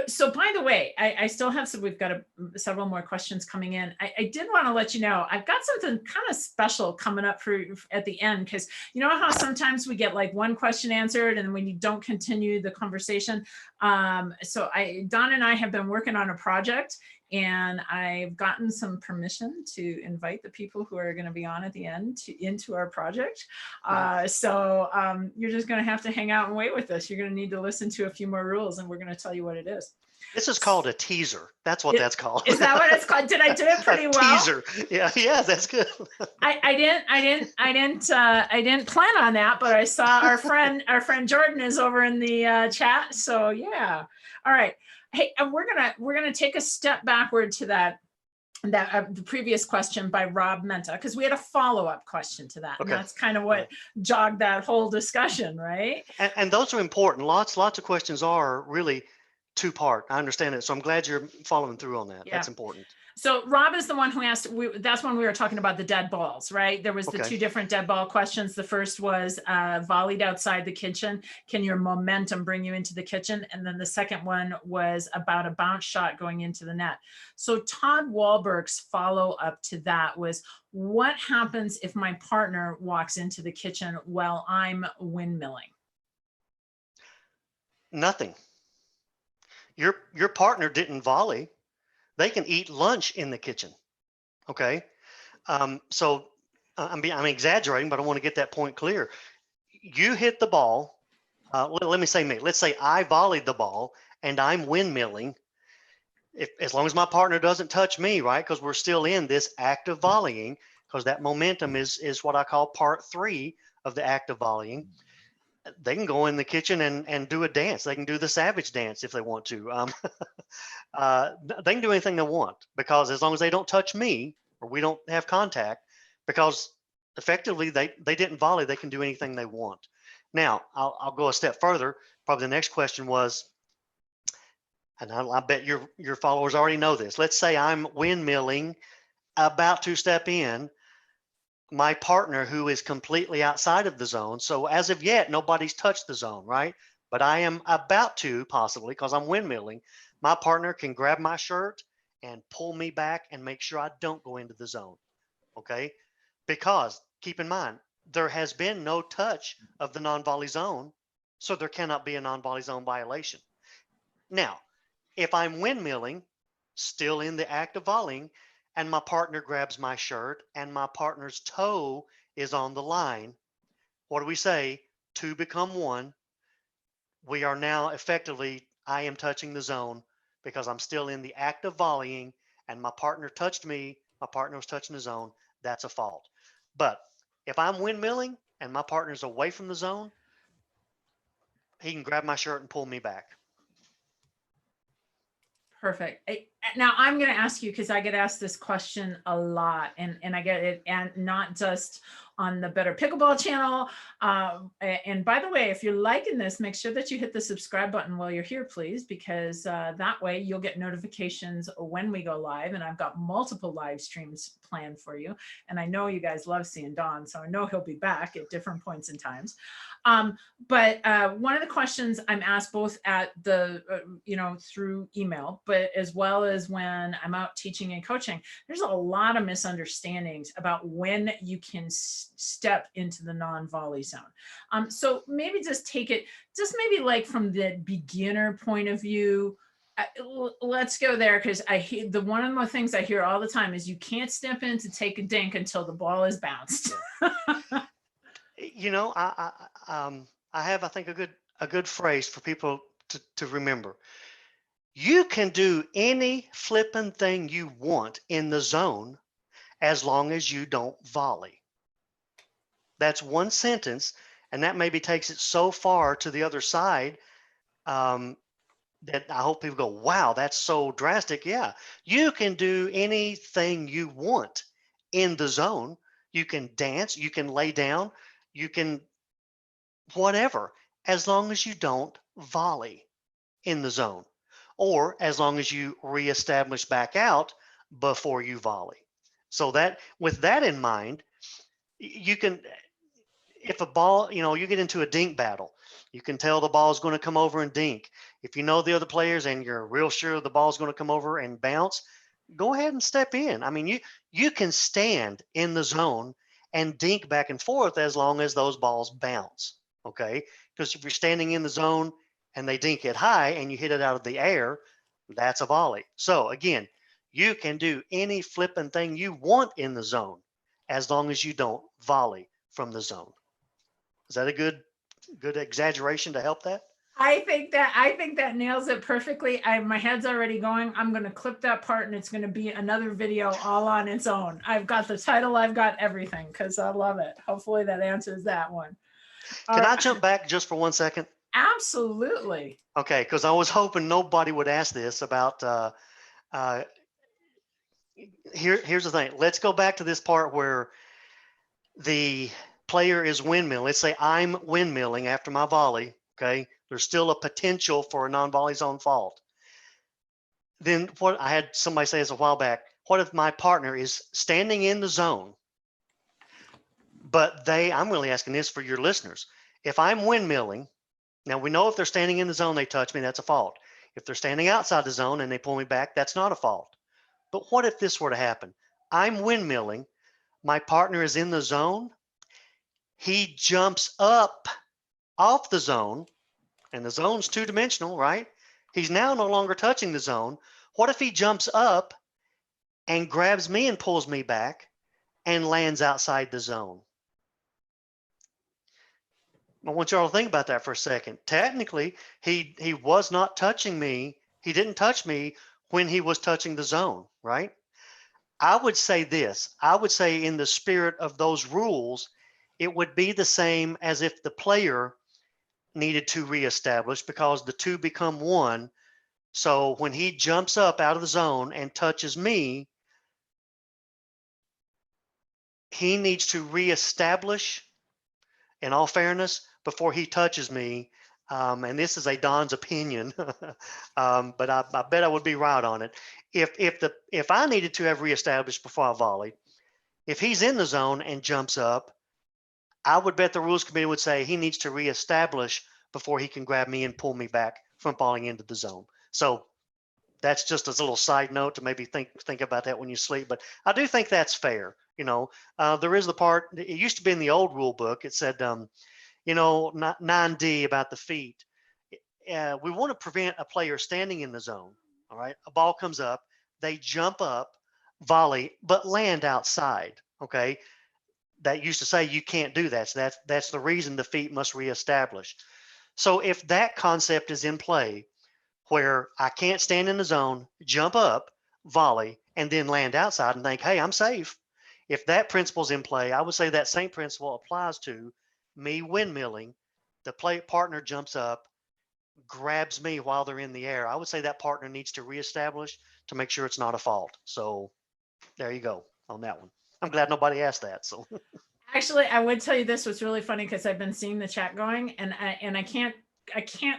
Speaker 1: So by the way, I still have some, we've got several more questions coming in. I did want to let you know, I've got something kind of special coming up for at the end, because you know how sometimes we get like one question answered and when you don't continue the conversation. So Don and I have been working on a project, and I've gotten some permission to invite the people who are going to be on at the end into our project. So you're just going to have to hang out and wait with us. You're going to need to listen to a few more rules, and we're going to tell you what it is.
Speaker 2: This is called a teaser. That's what that's called.
Speaker 1: Is that what it's called? Did I do it pretty well?
Speaker 2: Teaser. Yeah, that's good.
Speaker 1: I didn't plan on that, but I saw our friend Jordan is over in the chat. So yeah. All right. Hey, and we're gonna take a step backward to the previous question by Rob Menta, because we had a follow-up question to that. Okay. And that's kind of what jogged that whole discussion, right?
Speaker 2: And those are important. Lots of questions are really two-part. I understand it. So I'm glad you're following through on that. Yeah. That's important.
Speaker 1: So Rob is the one who asked, that's when we were talking about the dead balls, right? There was the two different dead ball questions. The first was volleyed outside the kitchen. Can your momentum bring you into the kitchen? And then the second one was about a bounce shot going into the net. So Todd Wahlberg's follow-up to that was, what happens if my partner walks into the kitchen while I'm windmilling?
Speaker 2: Nothing. Your partner didn't volley. They can eat lunch in the kitchen. Okay. So I'm exaggerating, but I want to get that point clear. You hit the ball. let me say me. Let's say I volleyed the ball and I'm windmilling. As long as my partner doesn't touch me, right? Because we're still in this act of volleying, because that momentum is what I call part 3 of the act of volleying. They can go in the kitchen and do a dance. They can do the savage dance if they want to. They can do anything they want, because as long as they don't touch me or we don't have contact, because effectively they didn't volley, they can do anything they want. Now, I'll go a step further. Probably the next question was, and I bet your followers already know this. Let's say I'm windmilling, about to step in, my partner who is completely outside of the zone. So as of yet, nobody's touched the zone, right? But I am about to, possibly, because I'm windmilling. My partner can grab my shirt and pull me back and make sure I don't go into the zone. Okay? Because keep in mind, there has been no touch of the non-volley zone, so there cannot be a non-volley zone violation. Now, if I'm windmilling, still in the act of volleying, and my partner grabs my shirt and my partner's toe is on the line, what do we say? Two become one. We are now effectively, I am touching the zone because I'm still in the act of volleying and my partner touched me, my partner was touching the zone. That's a fault. But if I'm windmilling and my partner's away from the zone, he can grab my shirt and pull me back.
Speaker 1: Perfect. Now I'm going to ask you, because I get asked this question a lot, and I get it, and not just on the Better Pickleball channel. And by the way, if you're liking this, make sure that you hit the subscribe button while you're here, please, because that way you'll get notifications when we go live. And I've got multiple live streams planned for you. And I know you guys love seeing Don, so I know he'll be back at different points in times. But one of the questions I'm asked both at the, through email, but as well as when I'm out teaching and coaching, there's a lot of misunderstandings about when you can step into the non-volley zone. So maybe just take it, just maybe like from the beginner point of view. Let's go there, because I hear one of the things I hear all the time is you can't step in to take a dink until the ball is bounced.
Speaker 2: I have, I think, a good phrase for people to remember. You can do any flipping thing you want in the zone as long as you don't volley. That's one sentence, and that maybe takes it so far to the other side that I hope people go, wow, that's so drastic. Yeah, you can do anything you want in the zone. You can dance, you can lay down, you can whatever, as long as you don't volley in the zone, or as long as you reestablish back out before you volley. So that, with that in mind, you can, if a ball, you get into a dink battle, you can tell the ball is going to come over and dink. If you know the other players and you're real sure the ball is going to come over and bounce, go ahead and step in. I mean, you can stand in the zone and dink back and forth as long as those balls bounce. Okay, because if you're standing in the zone and they dink it high and you hit it out of the air, that's a volley. So again, you can do any flipping thing you want in the zone as long as you don't volley from the zone. Is that a good exaggeration to help that?
Speaker 1: I think that nails it perfectly. My head's already going. I'm going to clip that part, and it's going to be another video all on its own. I've got the title, I've got everything, because I love it. Hopefully that answers that one.
Speaker 2: Can I jump back just for 1 second?
Speaker 1: Absolutely.
Speaker 2: Okay, because I was hoping nobody would ask this about. Here's the thing. Let's go back to this part where the player is windmilling. Let's say I'm windmilling after my volley. Okay, there's still a potential for a non-volley zone fault. Then what I had somebody say this a while back, what if my partner is standing in the zone, but I'm really asking this for your listeners. If I'm windmilling, now we know if they're standing in the zone, they touch me, that's a fault. If they're standing outside the zone and they pull me back, that's not a fault. But what if this were to happen? I'm windmilling, my partner is in the zone, he jumps up off the zone, and the zone's two-dimensional, right? He's now no longer touching the zone. What if he jumps up and grabs me and pulls me back and lands outside the zone? I want y'all to think about that for a second. Technically, he was not touching me. He didn't touch me when he was touching the zone, right? I would say this. I would say in the spirit of those rules, it would be the same as if the player needed to reestablish because the two become one. So when he jumps up out of the zone and touches me, he needs to reestablish, in all fairness, before he touches me. And this is a Don's opinion, but I bet I would be right on it. If I needed to have reestablished before I volleyed, if he's in the zone and jumps up, I would bet the rules committee would say he needs to reestablish before he can grab me and pull me back from falling into the zone. So that's just a little side note to maybe think about that when you sleep. But I do think that's fair. There is the part. It used to be in the old rule book. It said, 9D about the feet. We want to prevent a player standing in the zone. All right, a ball comes up, they jump up, volley, but land outside. Okay, that used to say you can't do that. So that's the reason the feet must reestablish. So if that concept is in play, where I can't stand in the zone, jump up, volley, and then land outside and think, hey, I'm safe. If that principle's in play, I would say that same principle applies to me windmilling. The partner jumps up, grabs me while they're in the air. I would say that partner needs to reestablish to make sure it's not a fault. So there you go on that one. I'm glad nobody asked that. So
Speaker 1: Actually, I would tell you this was really funny because I've been seeing the chat going, and I can't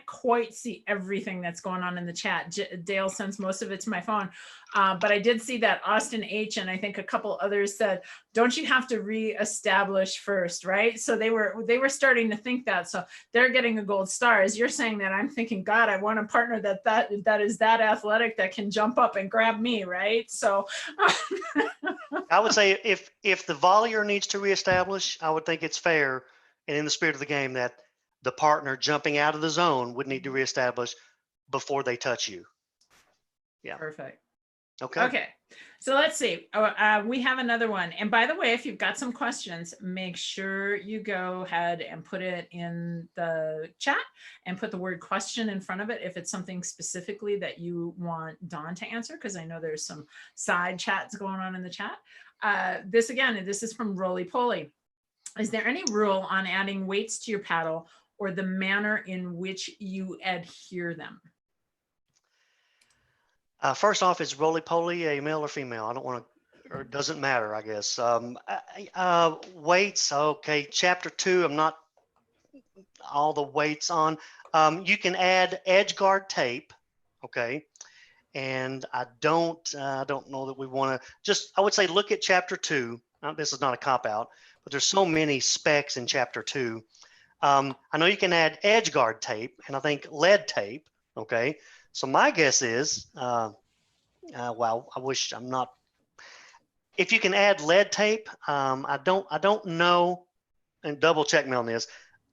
Speaker 1: quite see everything that's going on in the chat. Dale sends most of it to my phone, but I did see that Austin H and I think a couple others said, "Don't you have to reestablish first?" Right? So they were starting to think that. So they're getting a gold star. As you're saying that, I'm thinking, God, I want a partner that is that athletic that can jump up and grab me, right? So.
Speaker 2: I would say if the volleyer needs to reestablish, I would think it's fair and in the spirit of the game that the partner jumping out of the zone would need to reestablish before they touch you. Yeah.
Speaker 1: Perfect.
Speaker 2: Okay.
Speaker 1: Okay. So let's see. We have another one. And by the way, if you've got some questions, make sure you go ahead and put it in the chat and put the word question in front of it if it's something specifically that you want Dawn to answer, because I know there's some side chats going on in the chat. This is from Roly Poly. Is there any rule on adding weights to your paddle or the manner in which you adhere them?
Speaker 2: First off, is roly poly a male or female? I don't want to, or it doesn't matter, I guess. Weights, okay. Chapter 2, I'm not all the weights on. You can add edge guard tape, okay. And I don't know that we want to I would say look at chapter 2. This is not a cop out, but there's so many specs in chapter 2. I know you can add edge guard tape and I think lead tape. Okay. So my guess is, well, I wish I'm not, if you can add lead tape, I don't know, and double check me on this.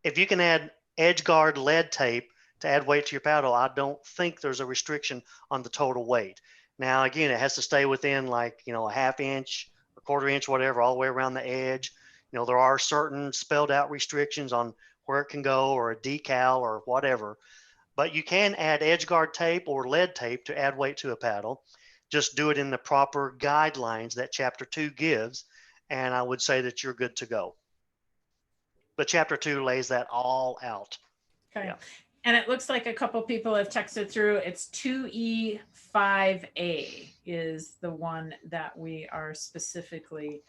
Speaker 2: If you can add edge guard lead tape to add weight to your paddle, I don't think there's a restriction on the total weight. Now, again, it has to stay within like, a half inch, a quarter inch, whatever, all the way around the edge. There are certain spelled out restrictions on where it can go or a decal or whatever, but you can add edge guard tape or lead tape to add weight to a paddle. Just do it in the proper guidelines that chapter 2 gives. And I would say that you're good to go. But chapter 2 lays that all out.
Speaker 1: Okay. Yeah. And it looks like a couple people have texted through. It's 2E5A is the one that we are specifically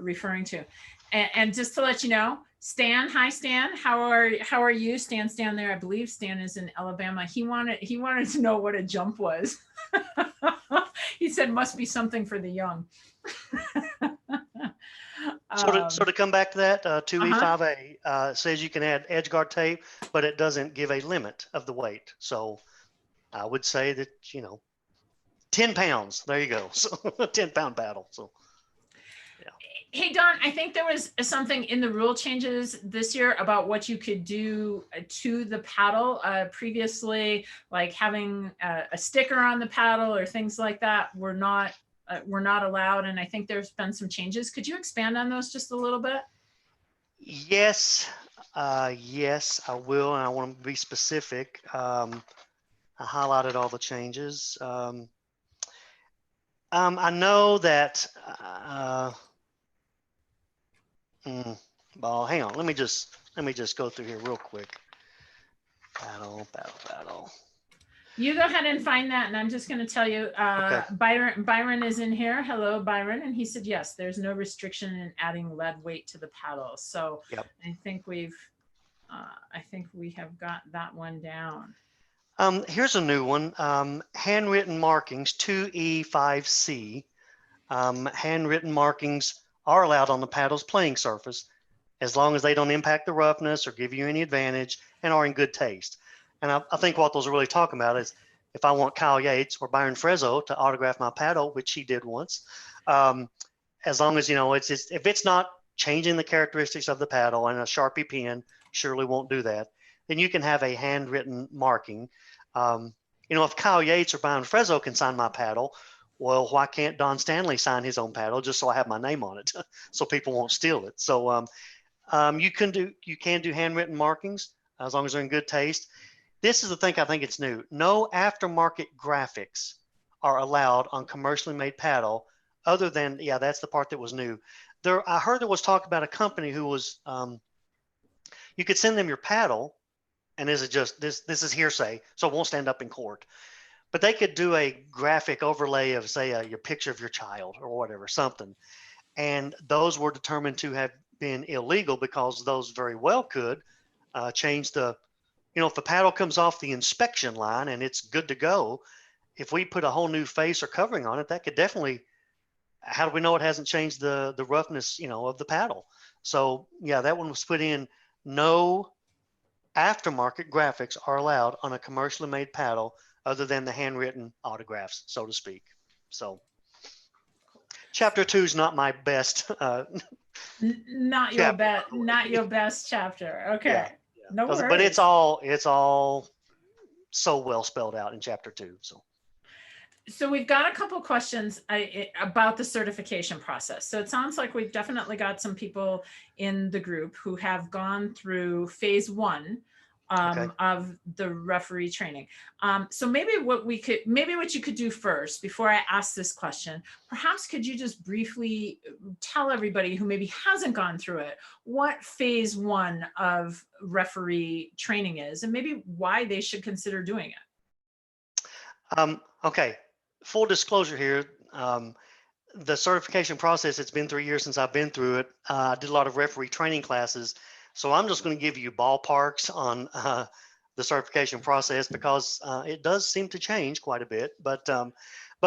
Speaker 1: referring to. And just to let you know, Stan, hi Stan, how are you? Stan's down there. I believe Stan is in Alabama. He wanted to know what a jump was. He said must be something for the young.
Speaker 2: So to come back to that, 2E5A says you can add edge guard tape, but it doesn't give a limit of the weight. So I would say that, 10 pounds. There you go. So a 10-pound paddle. So.
Speaker 1: Hey, Don, I think there was something in the rule changes this year about what you could do to the paddle. Previously, like having a sticker on the paddle or things like that were not allowed. And I think there's been some changes. Could you expand on those just a little bit?
Speaker 2: Yes. Yes, I will, and I want to be specific. I highlighted all the changes. I know that. Well, hang on. Let me just go through here real quick. Battle.
Speaker 1: You go ahead and find that, and I'm just going to tell you,
Speaker 2: Okay.
Speaker 1: Byron is in here. Hello, Byron, and he said yes, there's no restriction in adding lead weight to the paddle. So
Speaker 2: Yep.
Speaker 1: I think we have got that one down.
Speaker 2: Here's a new one. Handwritten markings 2E5C. Handwritten markings are allowed on the paddle's playing surface as long as they don't impact the roughness or give you any advantage and are in good taste. And I think what those are really talking about is if I want Kyle Yates or Byron Frezzo to autograph my paddle, which he did once, as long as, if it's not changing the characteristics of the paddle, and a Sharpie pen surely won't do that, then you can have a handwritten marking. If Kyle Yates or Byron Frezzo can sign my paddle, well, why can't Don Stanley sign his own paddle just so I have my name on it so people won't steal it? So you can do handwritten markings as long as they're in good taste. This is the thing I think it's new. No aftermarket graphics are allowed on commercially made paddle other than, that's the part that was new. I heard there was talk about a company who was, you could send them your paddle, and this is hearsay, so it won't stand up in court. But they could do a graphic overlay of, say, your picture of your child or whatever, something. And those were determined to have been illegal because those very well could change the, if the paddle comes off the inspection line and it's good to go, if we put a whole new face or covering on it, that could definitely, how do we know it hasn't changed the roughness, of the paddle? So that one was put in. No aftermarket graphics are allowed on a commercially made paddle other than the handwritten autographs, so to speak. So chapter 2 is not my best.
Speaker 1: Not your best chapter. Okay.
Speaker 2: Yeah.
Speaker 1: No worries.
Speaker 2: But it's all so well spelled out in chapter 2.
Speaker 1: So we've got a couple questions about the certification process. So it sounds like we've definitely got some people in the group who have gone through phase 1 of the referee training. So maybe what you could do first, before I ask this question, perhaps could you just briefly tell everybody who maybe hasn't gone through it what phase 1 of referee training is, and maybe why they should consider doing it.
Speaker 2: Okay. Full disclosure here. The certification process, it's been 3 years since I've been through it. I did a lot of referee training classes. So I'm just going to give you ballparks on the certification process because it does seem to change quite a bit. But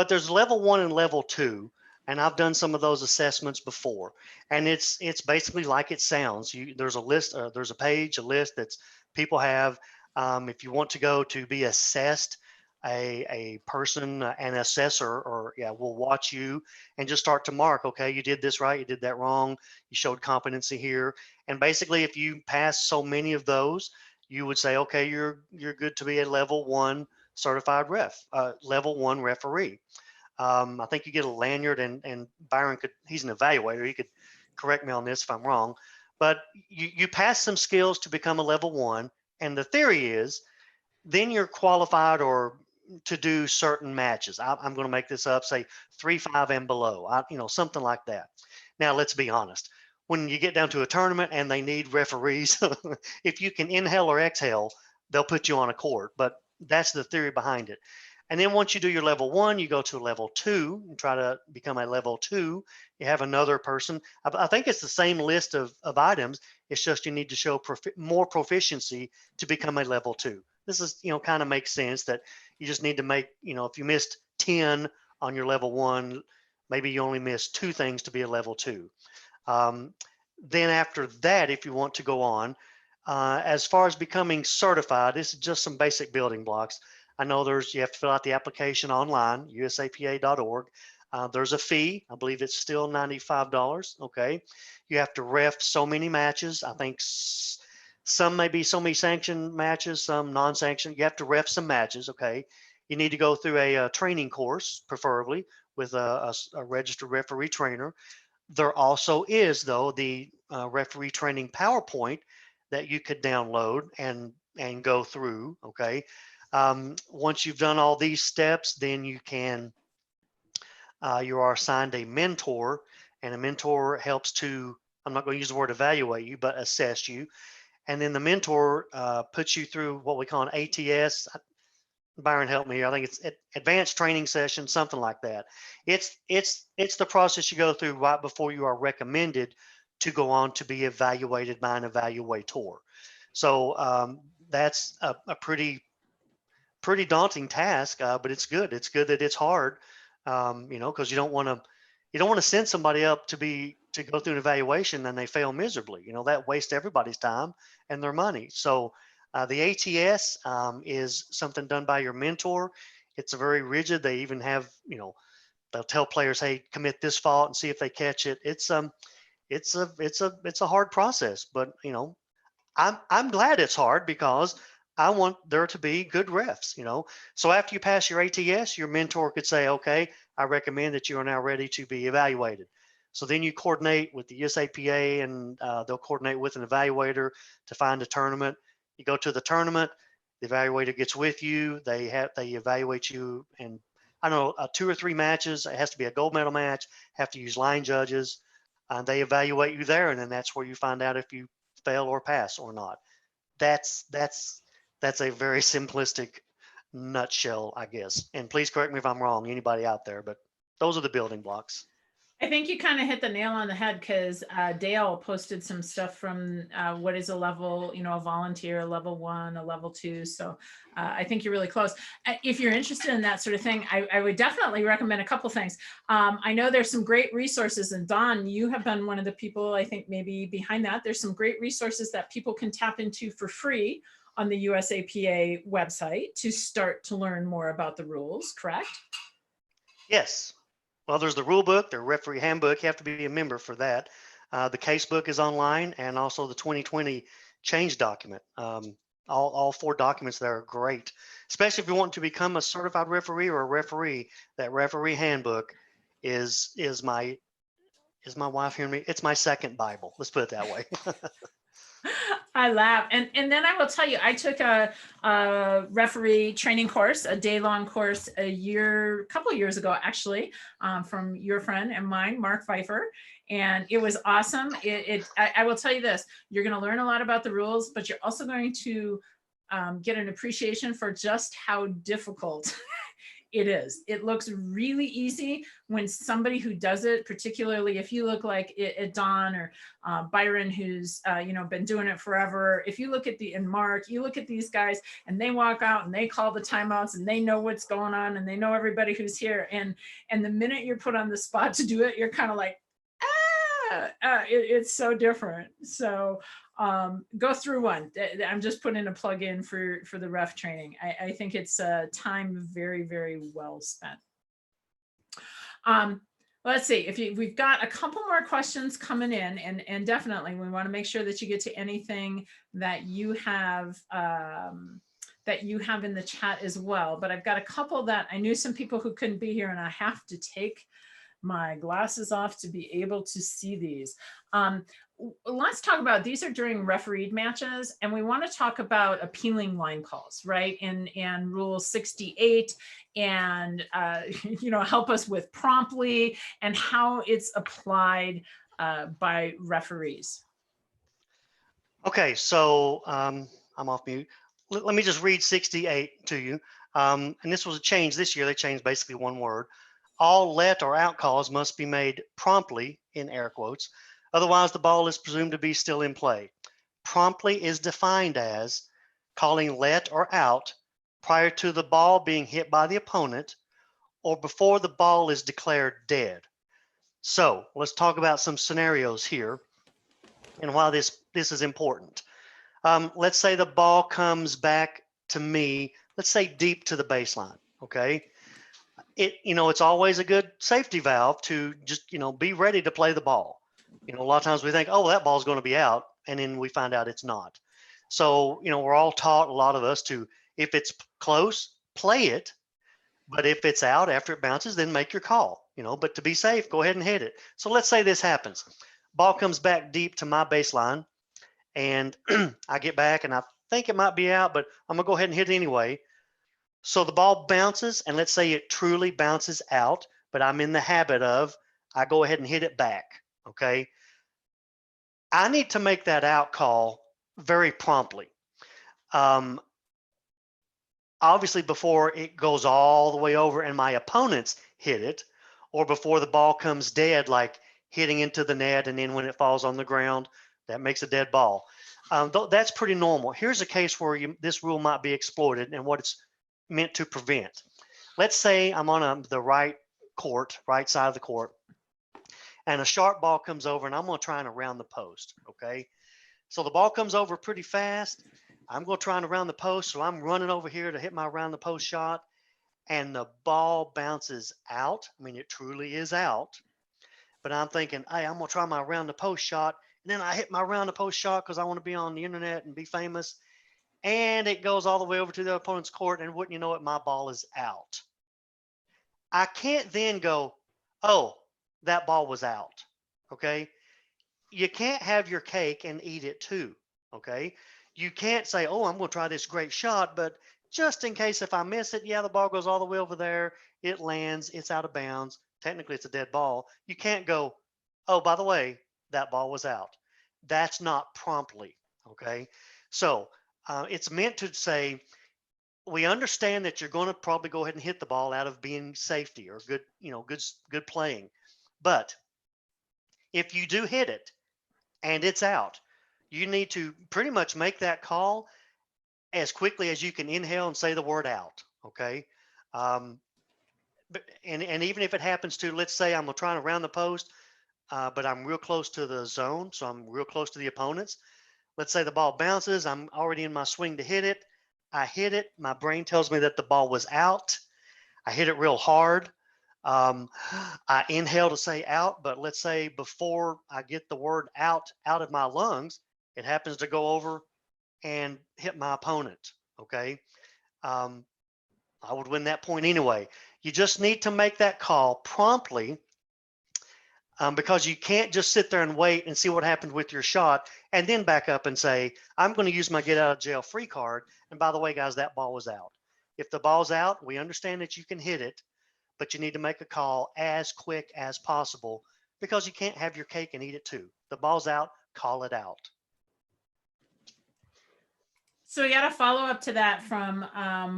Speaker 2: there's level 1 and level 2, and I've done some of those assessments before. And it's basically like it sounds. There's a list, there's a page, a list that people have. If you want to go to be assessed, a person, an assessor, will watch you and just start to mark, okay, you did this right, you did that wrong, you showed competency here. And basically, if you pass so many of those, you would say, okay, you're good to be a level 1 certified level 1 referee. I think you get a lanyard, and Byron he's an evaluator, he could correct me on this if I'm wrong, but you pass some skills to become a level 1, and the theory is then you're qualified or to do certain matches. I'm going to make this up, say 3-5 and below, something like that. Now, let's be honest. When you get down to a tournament and they need referees, if you can inhale or exhale, they'll put you on a court. But that's the theory behind it. And then once you do your level 1, you go to level 2 and try to become a level 2. You have another person. I think it's the same list of items. It's just you need to show more proficiency to become a level 2. This is, kind of makes sense that you just need to make, if you missed 10 on your level 1, maybe you only missed 2 things to be a level 2. Then after that, if you want to go on, as far as becoming certified, this is just some basic building blocks. I know you have to fill out the application online, usapa.org. There's a fee. I believe it's still $95. Okay. You have to ref so many matches. I think some may be so many sanctioned matches, some non-sanctioned. You have to ref some matches. Okay. You need to go through a training course, preferably with a registered referee trainer. There also is, though, the referee training PowerPoint that you could download and go through. Okay. Once you've done all these steps, then you are assigned a mentor, and a mentor helps to, I'm not going to use the word evaluate you, but assess you. And then the mentor puts you through what we call an ATS. Byron, help me here. I think it's advanced training session, something like that. It's the process you go through right before you are recommended to go on to be evaluated by an evaluator. So that's a pretty daunting task, but it's good. It's good that it's hard, because you don't want to send somebody up to go through an evaluation and they fail miserably. That wastes everybody's time and their money. So the ATS is something done by your mentor. It's a very rigid. They even have, they'll tell players, hey, commit this fault and see if they catch it. It's a hard process, but I'm glad it's hard because I want there to be good refs. So after you pass your ATS, your mentor could say, okay, I recommend that you are now ready to be evaluated. So then you coordinate with the USAPA, and they'll coordinate with an evaluator to find a tournament. You go to the tournament, the evaluator gets with you. They evaluate you, and I don't know, 2 or 3 matches. It has to be a gold medal match. Have to use line judges. They evaluate you there, and then that's where you find out if you fail or pass or not. That's a very simplistic nutshell, I guess. And please correct me if I'm wrong, anybody out there, but those are the building blocks.
Speaker 1: I think you kind of hit the nail on the head, because Dale posted some stuff from what is a level, a volunteer, a level 1, a level 2. So I think you're really close. If you're interested in that sort of thing, I would definitely recommend a couple things. I know there's some great resources, and Don, you have been one of the people, I think, maybe behind that. There's some great resources that people can tap into for free on the USAPA website to start to learn more about the rules, correct?
Speaker 2: Yes. Well, there's the rule book, the referee handbook. You have to be a member for that. The case book is online, and also the 2020 change document. All 4 documents there are great, especially if you want to become a certified referee or a referee. That referee handbook is my wife hearing me? It's my second Bible. Let's put it that way.
Speaker 1: I laugh. And then I will tell you, I took a referee training course, a day-long course, a couple of years ago, actually, from your friend and mine, Mark Pfeiffer. And it was awesome. I will tell you this, you're going to learn a lot about the rules, but you're also going to get an appreciation for just how difficult it is. It looks really easy when somebody who does it, particularly if you look like Don or Byron, who's been doing it forever. If you look at and Mark, you look at these guys and they walk out and they call the timeouts and they know what's going on and they know everybody who's here. And the minute you're put on the spot to do it, you're kind of like, it's so different. So go through one. I'm just putting a plug in for the ref training. I think it's time very, very well spent. Let's see if we've got a couple more questions coming in, and definitely we want to make sure that you get to anything that you have in the chat as well. But I've got a couple that I knew some people who couldn't be here, and I have to take my glasses off to be able to see these. Let's talk about, these are during refereed matches, and we want to talk about appealing line calls, right? And rule 68, and help us with promptly and how it's applied by referees.
Speaker 2: Okay, so I'm off mute. Let me just read 68 to you. And this was a change this year. They changed basically one word. All let or out calls must be made promptly, in air quotes. Otherwise, the ball is presumed to be still in play. Promptly is defined as calling let or out prior to the ball being hit by the opponent or before the ball is declared dead. So let's talk about some scenarios here and why this is important. Let's say the ball comes back to me, let's say deep to the baseline, okay? It's always a good safety valve to just, be ready to play the ball. A lot of times we think, oh, that ball's going to be out, and then we find out it's not. So, we're all taught, a lot of us, to, if it's close, play it. But if it's out after it bounces, then make your call, but to be safe, go ahead and hit it. So let's say this happens. Ball comes back deep to my baseline, and I get back and I think it might be out, but I'm gonna go ahead and hit it anyway. So the ball bounces, and let's say it truly bounces out, but I'm in the habit of, I go ahead and hit it back. Okay. I need to make that out call very promptly. Um, Obviously, before it goes all the way over and my opponents hit it, or before the ball comes dead, like hitting into the net, and then when it falls on the ground, that makes a dead ball. That's pretty normal. Here's a case where this rule might be exploited and what it's meant to prevent. Let's say I'm on the right side of the court, and a sharp ball comes over, and I'm going to try and around the post. Okay. So the ball comes over pretty fast. I'm going to try and around the post. So I'm running over here to hit my around the post shot, and the ball bounces out. I mean, it truly is out. But I'm thinking, hey, I'm going to try my around the post shot. And then I hit my around the post shot because I want to be on the internet and be famous. And it goes all the way over to the opponent's court. And wouldn't you know it, my ball is out. I can't then go, oh, that ball was out. Okay. You can't have your cake and eat it too. Okay. You can't say, oh, I'm going to try this great shot, but just in case if I miss it, yeah, the ball goes all the way over there. It lands. It's out of bounds. Technically, it's a dead ball. You can't go, oh, by the way, that ball was out. That's not promptly. Okay. So it's meant to say, we understand that you're going to probably go ahead and hit the ball out of being safety or good, good playing. But if you do hit it and it's out, you need to pretty much make that call as quickly as you can inhale and say the word out. Okay. And even if it happens to, let's say I'm trying to round the post, but I'm real close to the zone. So I'm real close to the opponents. Let's say the ball bounces. I'm already in my swing to hit it. I hit it. My brain tells me that the ball was out. I hit it real hard. I inhale to say out, but let's say before I get the word out of my lungs, it happens to go over and hit my opponent. Okay. I would win that point anyway. You just need to make that call promptly, because you can't just sit there and wait and see what happens with your shot and then back up and say, I'm going to use my get out of jail free card. And by the way, guys, that ball was out. If the ball's out, we understand that you can hit it, but you need to make a call as quick as possible because you can't have your cake and eat it too. The ball's out, call it out.
Speaker 1: So we got a follow up to that from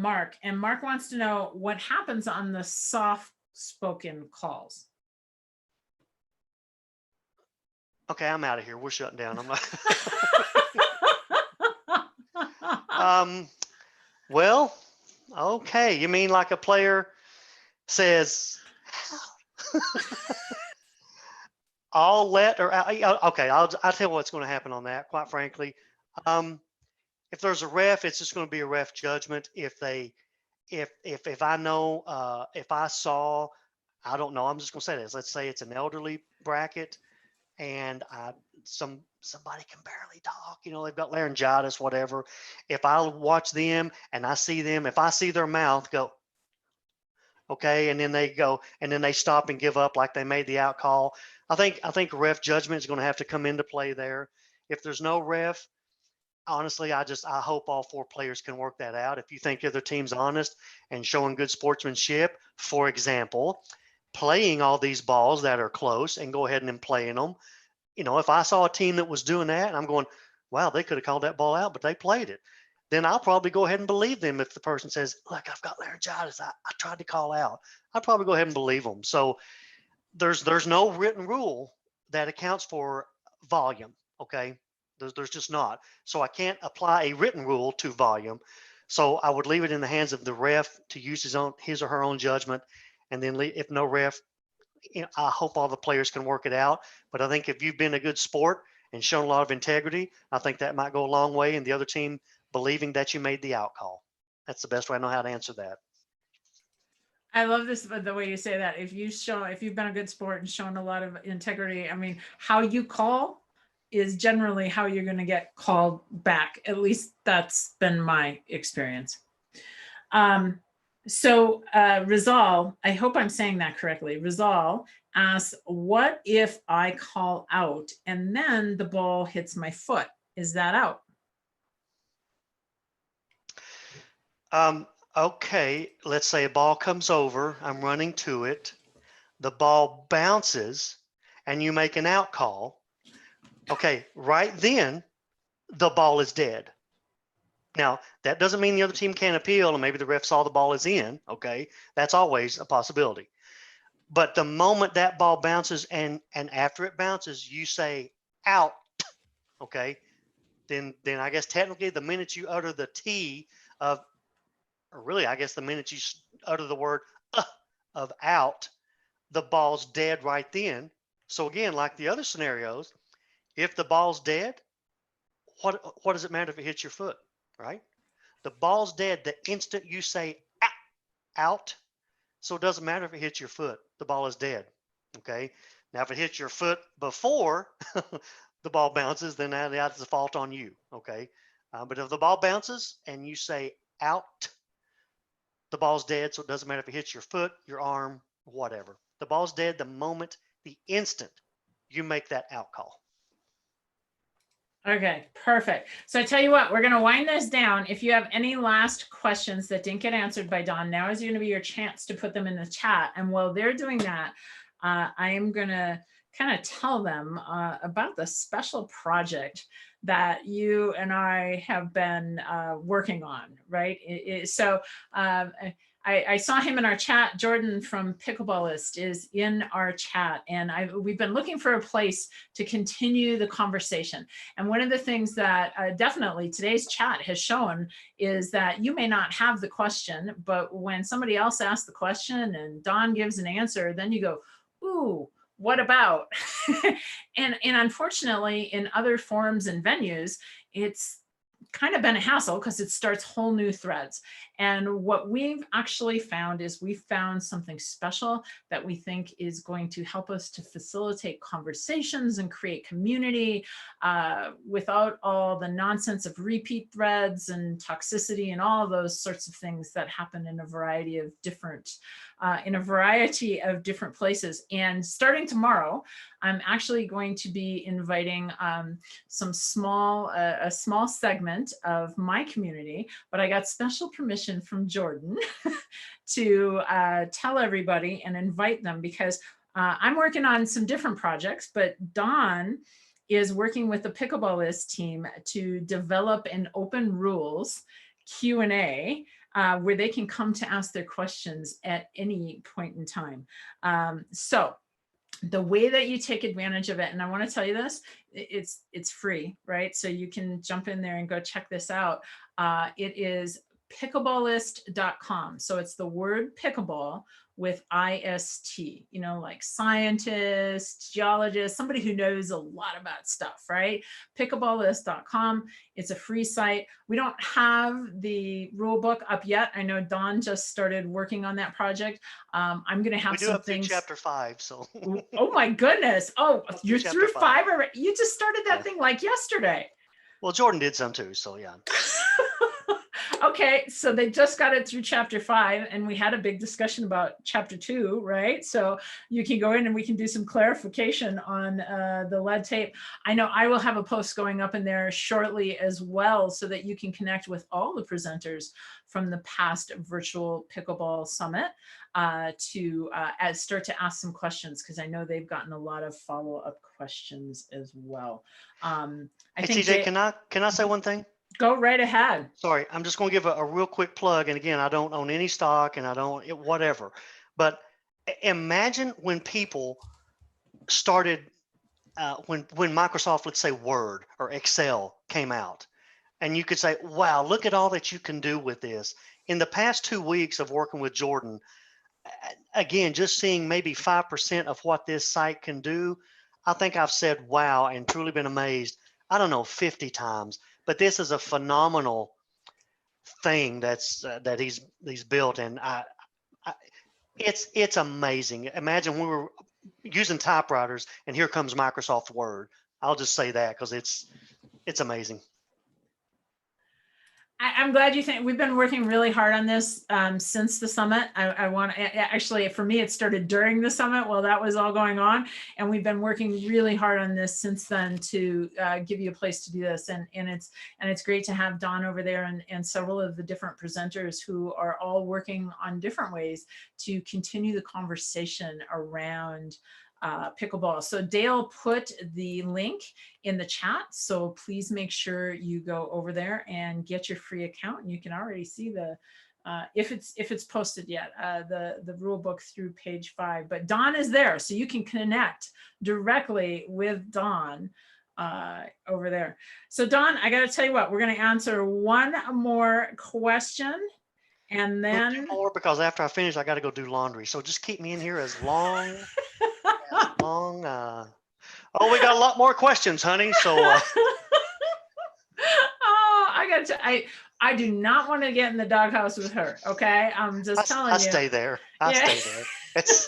Speaker 1: Mark, and Mark wants to know what happens on the soft spoken calls.
Speaker 2: Okay, I'm out of here. We're shutting down. I'm not. Well, okay. You mean like a player says, I'll let or okay. I'll tell you what's going to happen on that. Quite frankly, if there's a ref, it's just going to be a ref judgment. If I know, if I saw, I don't know. I'm just going to say this. Let's say it's an elderly bracket, and somebody can barely talk. They've got laryngitis, whatever. If I watch them and I see them, if I see their mouth go, okay, and then they go, and then they stop and give up like they made the out call. I think ref judgment is going to have to come into play there. If there's no ref, honestly, I hope all four players can work that out. If you think the other team's honest and showing good sportsmanship, for example, playing all these balls that are close and go ahead and playing them. If I saw a team that was doing that and I'm going, wow, they could have called that ball out, but they played it, then I'll probably go ahead and believe them. If the person says, look, I've got laryngitis, I tried to call out, I'll probably go ahead and believe them. So there's no written rule that accounts for volume. Okay. There's just not. So I can't apply a written rule to volume. So I would leave it in the hands of the ref to use his or her own judgment. And then if no ref, I hope all the players can work it out. But I think if you've been a good sport and shown a lot of integrity, I think that might go a long way in the other team believing that you made the out call. That's the best way I know how to answer that.
Speaker 1: I love this, the way you say that. If you've been a good sport and shown a lot of integrity, I mean, how you call is generally how you're going to get called back. At least that's been my experience. So Rizal, I hope I'm saying that correctly. Rizal asks, what if I call out and then the ball hits my foot Is that out?
Speaker 2: Okay, let's say a ball comes over, I'm running to it, the ball bounces, and you make an out call. Okay, right then, the ball is dead. Now, that doesn't mean the other team can't appeal, and maybe the ref saw the ball is in, okay? That's always a possibility. But the moment that ball bounces and after it bounces, you say out, okay? Then I guess technically the minute you utter the T of, or really I guess the minute you utter the word of out, the ball's dead right then. So again, like the other scenarios, if the ball's dead, what does it matter if it hits your foot, right? The ball's dead the instant you say out. So it doesn't matter if it hits your foot, the ball is dead. Okay. Now, if it hits your foot before the ball bounces, then that's the fault on you. Okay. But if the ball bounces and you say out, the ball's dead. So it doesn't matter if it hits your foot, your arm, whatever. The ball's dead the moment, the instant you make that out call.
Speaker 1: Okay, perfect. So I tell you what, we're going to wind this down. If you have any last questions that didn't get answered by Don, now is going to be your chance to put them in the chat. And while they're doing that, I am going to kind of tell them about the special project that you and I have been working on, right? I saw him in our chat. Jordan from Pickleballist is in our chat, and we've been looking for a place to continue the conversation. And one of the things that definitely today's chat has shown is that you may not have the question, but when somebody else asks the question and Don gives an answer, then you go, ooh, what about? and unfortunately, in other forums and venues, it's kind of been a hassle because it starts whole new threads. And what we've actually found is we found something special that we think is going to help us to facilitate conversations and create community without all the nonsense of repeat threads and toxicity and all of those sorts of things that happen in a variety of different places. And starting tomorrow, I'm actually going to be inviting a small segment of my community, but I got special permission from Jordan to tell everybody and invite them because I'm working on some different projects, but Don is working with the Pickleballist team to develop an open rules Q&A where they can come to ask their questions at any point in time. So the way that you take advantage of it, and I want to tell you this, it's free, right? So you can jump in there and go check this out. It is pickleballist.com. So it's the word pickleball with IST, you know, like scientist, geologist, somebody who knows a lot about stuff, right? Pickleballist.com. It's a free site. We don't have the rule book up yet. I know Don just started working on that project. I'm going to have some things.
Speaker 2: Chapter 5, so.
Speaker 1: Oh my goodness. Oh, you're through 5 already. You just started that thing like yesterday.
Speaker 2: Well, Jordan did some too, so yeah.
Speaker 1: Okay, so they just got it through chapter 5, and we had a big discussion about chapter 2, right? So you can go in and we can do some clarification on the lead tape. I know I will have a post going up in there shortly as well, so that you can connect with all the presenters from the past virtual pickleball summit to start to ask some questions, because I know they've gotten a lot of follow-up questions as well.
Speaker 2: Hey, TJ, can I say one thing?
Speaker 1: Go right ahead.
Speaker 2: Sorry, I'm just going to give a real quick plug. And again, I don't own any stock and I don't, whatever. But imagine when people started, when Microsoft, let's say Word or Excel came out, and you could say, wow, look at all that you can do with this. In the past 2 weeks of working with Jordan, again, just seeing maybe 5% of what this site can do, I think I've said wow and truly been amazed, I don't know, 50 times. But this is a phenomenal thing that he's built, and it's amazing. Imagine we were using typewriters, and here comes Microsoft Word. I'll just say that because it's amazing.
Speaker 1: I'm glad you think we've been working really hard on this since the summit. I want actually, for me, it started during the summit while that was all going on. And we've been working really hard on this since then to give you a place to do this. And it's great to have Dawn over there and several of the different presenters who are all working on different ways to continue the conversation around pickleball. So Dale put the link in the chat. So please make sure you go over there and get your free account. And you can already see the, if it's posted yet, the rule book through page 5. But Dawn is there, so you can connect directly with Dawn over there. So Dawn, I got to tell you what, we're going to answer one more question. And then
Speaker 2: more, because after I finish, I got to go do laundry. So just keep me in here as long. Oh, we got a lot more questions, honey. So
Speaker 1: I do not want to get in the doghouse with her. Okay, I'm just telling you.
Speaker 2: I stay there. Stay there.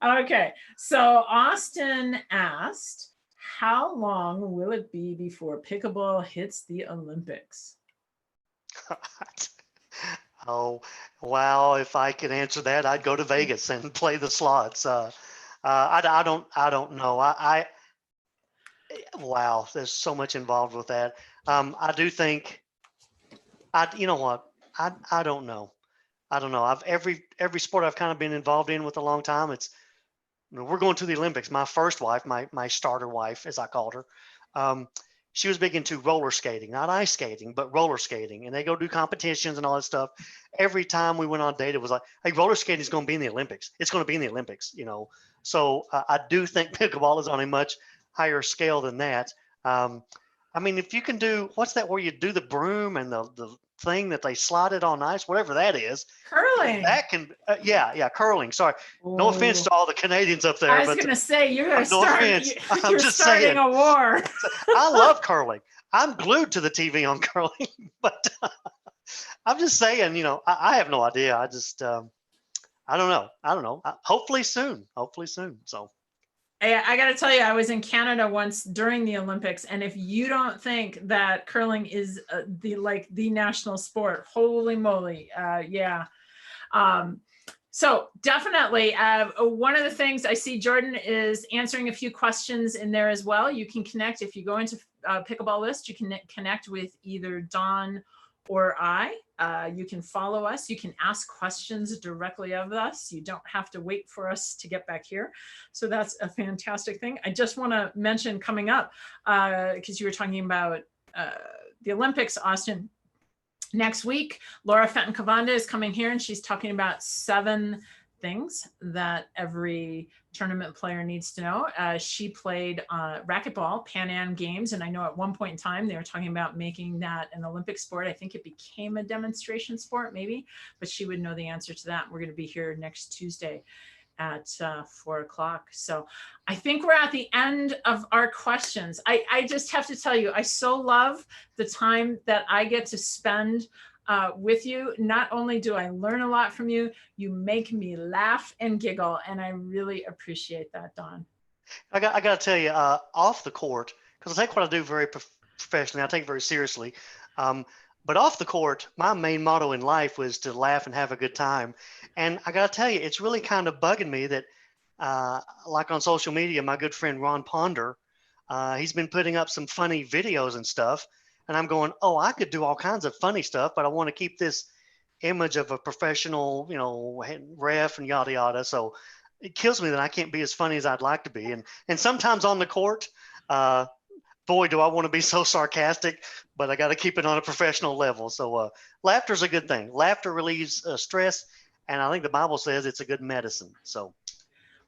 Speaker 1: Okay, so Austin asked, how long will it be before pickleball hits the Olympics?
Speaker 2: Oh, wow. If I could answer that, I'd go to Vegas and play the slots. I don't know. Wow, there's so much involved with that. I do think, you know what? I don't know. Every sport I've kind of been involved in with a long time. We're going to the Olympics. My first wife, my starter wife, as I called her, she was big into roller skating, not ice skating, but roller skating. And they go do competitions and all that stuff. Every time we went on a date, it was like, hey, roller skating is going to be in the Olympics. It's going to be in the Olympics, you know. So I do think pickleball is on a much higher scale than that. I mean, if you can do, what's that where you do the broom and the thing that they slide it on ice, whatever that is.
Speaker 1: Curling.
Speaker 2: That can, yeah, curling. Sorry. Ooh. No offense to all the Canadians up there.
Speaker 1: I was going to say, you're going to start,
Speaker 2: I'm just
Speaker 1: starting
Speaker 2: saying,
Speaker 1: a war.
Speaker 2: I love curling. I'm glued to the TV on curling, but I'm just saying, you know, I have no idea. I just, I don't know. Hopefully soon. So.
Speaker 1: I got to tell you, I was in Canada once during the Olympics, and if you don't think that curling is the national sport, holy moly, yeah. So definitely, one of the things I see Jordan is answering a few questions in there as well. You can connect if you go into Pickleball List. You can connect with either Dawn or I. You can follow us. You can ask questions directly of us. You don't have to wait for us to get back here. So that's a fantastic thing. I just want to mention coming up, because you were talking about the Olympics, Austin. Next week, Laura Fenton-Cavanda is coming here, and she's talking about 7 things that every tournament player needs to know. She played racquetball, Pan Am Games, and I know at one point in time they were talking about making that an Olympic sport. I think it became a demonstration sport, maybe, but she would know the answer to that. We're going to be here next Tuesday at 4 o'clock. So I think we're at the end of our questions. I just have to tell you, I so love the time that I get to spend with you. Not only do I learn a lot from you, you make me laugh and giggle, and I really appreciate that, Dawn.
Speaker 2: I got to tell you, off the court, because I take what I do very professionally, I take it very seriously. But off the court, my main motto in life was to laugh and have a good time. And I got to tell you, it's really kind of bugging me that, like on social media, my good friend Ron Ponder, he's been putting up some funny videos and stuff. And I'm going, oh, I could do all kinds of funny stuff, but I want to keep this image of a professional, you know, ref and yada, yada. So it kills me that I can't be as funny as I'd like to be. And sometimes on the court, boy, do I want to be so sarcastic, but I got to keep it on a professional level. So laughter is a good thing. Laughter relieves stress, and I think the Bible says it's a good medicine. So.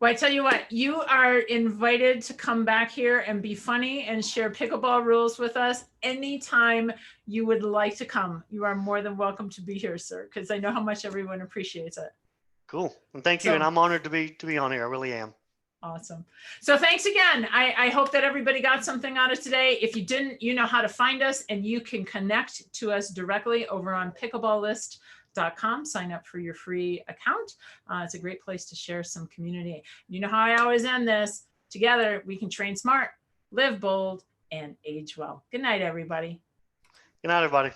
Speaker 1: Well, I tell you what, you are invited to come back here and be funny and share pickleball rules with us anytime you would like to come. You are more than welcome to be here, sir, because I know how much everyone appreciates it.
Speaker 2: Cool. And thank you. And I'm honored to be on here. I really am.
Speaker 1: Awesome. So thanks again. I hope that everybody got something out of today. If you didn't, you know how to find us, and you can connect to us directly over on pickleball.list.com. Sign up for your free account. It's a great place to share some community. You know how I always end this: together we can train smart, live bold, and age well. Good night, everybody.
Speaker 2: Good night, everybody.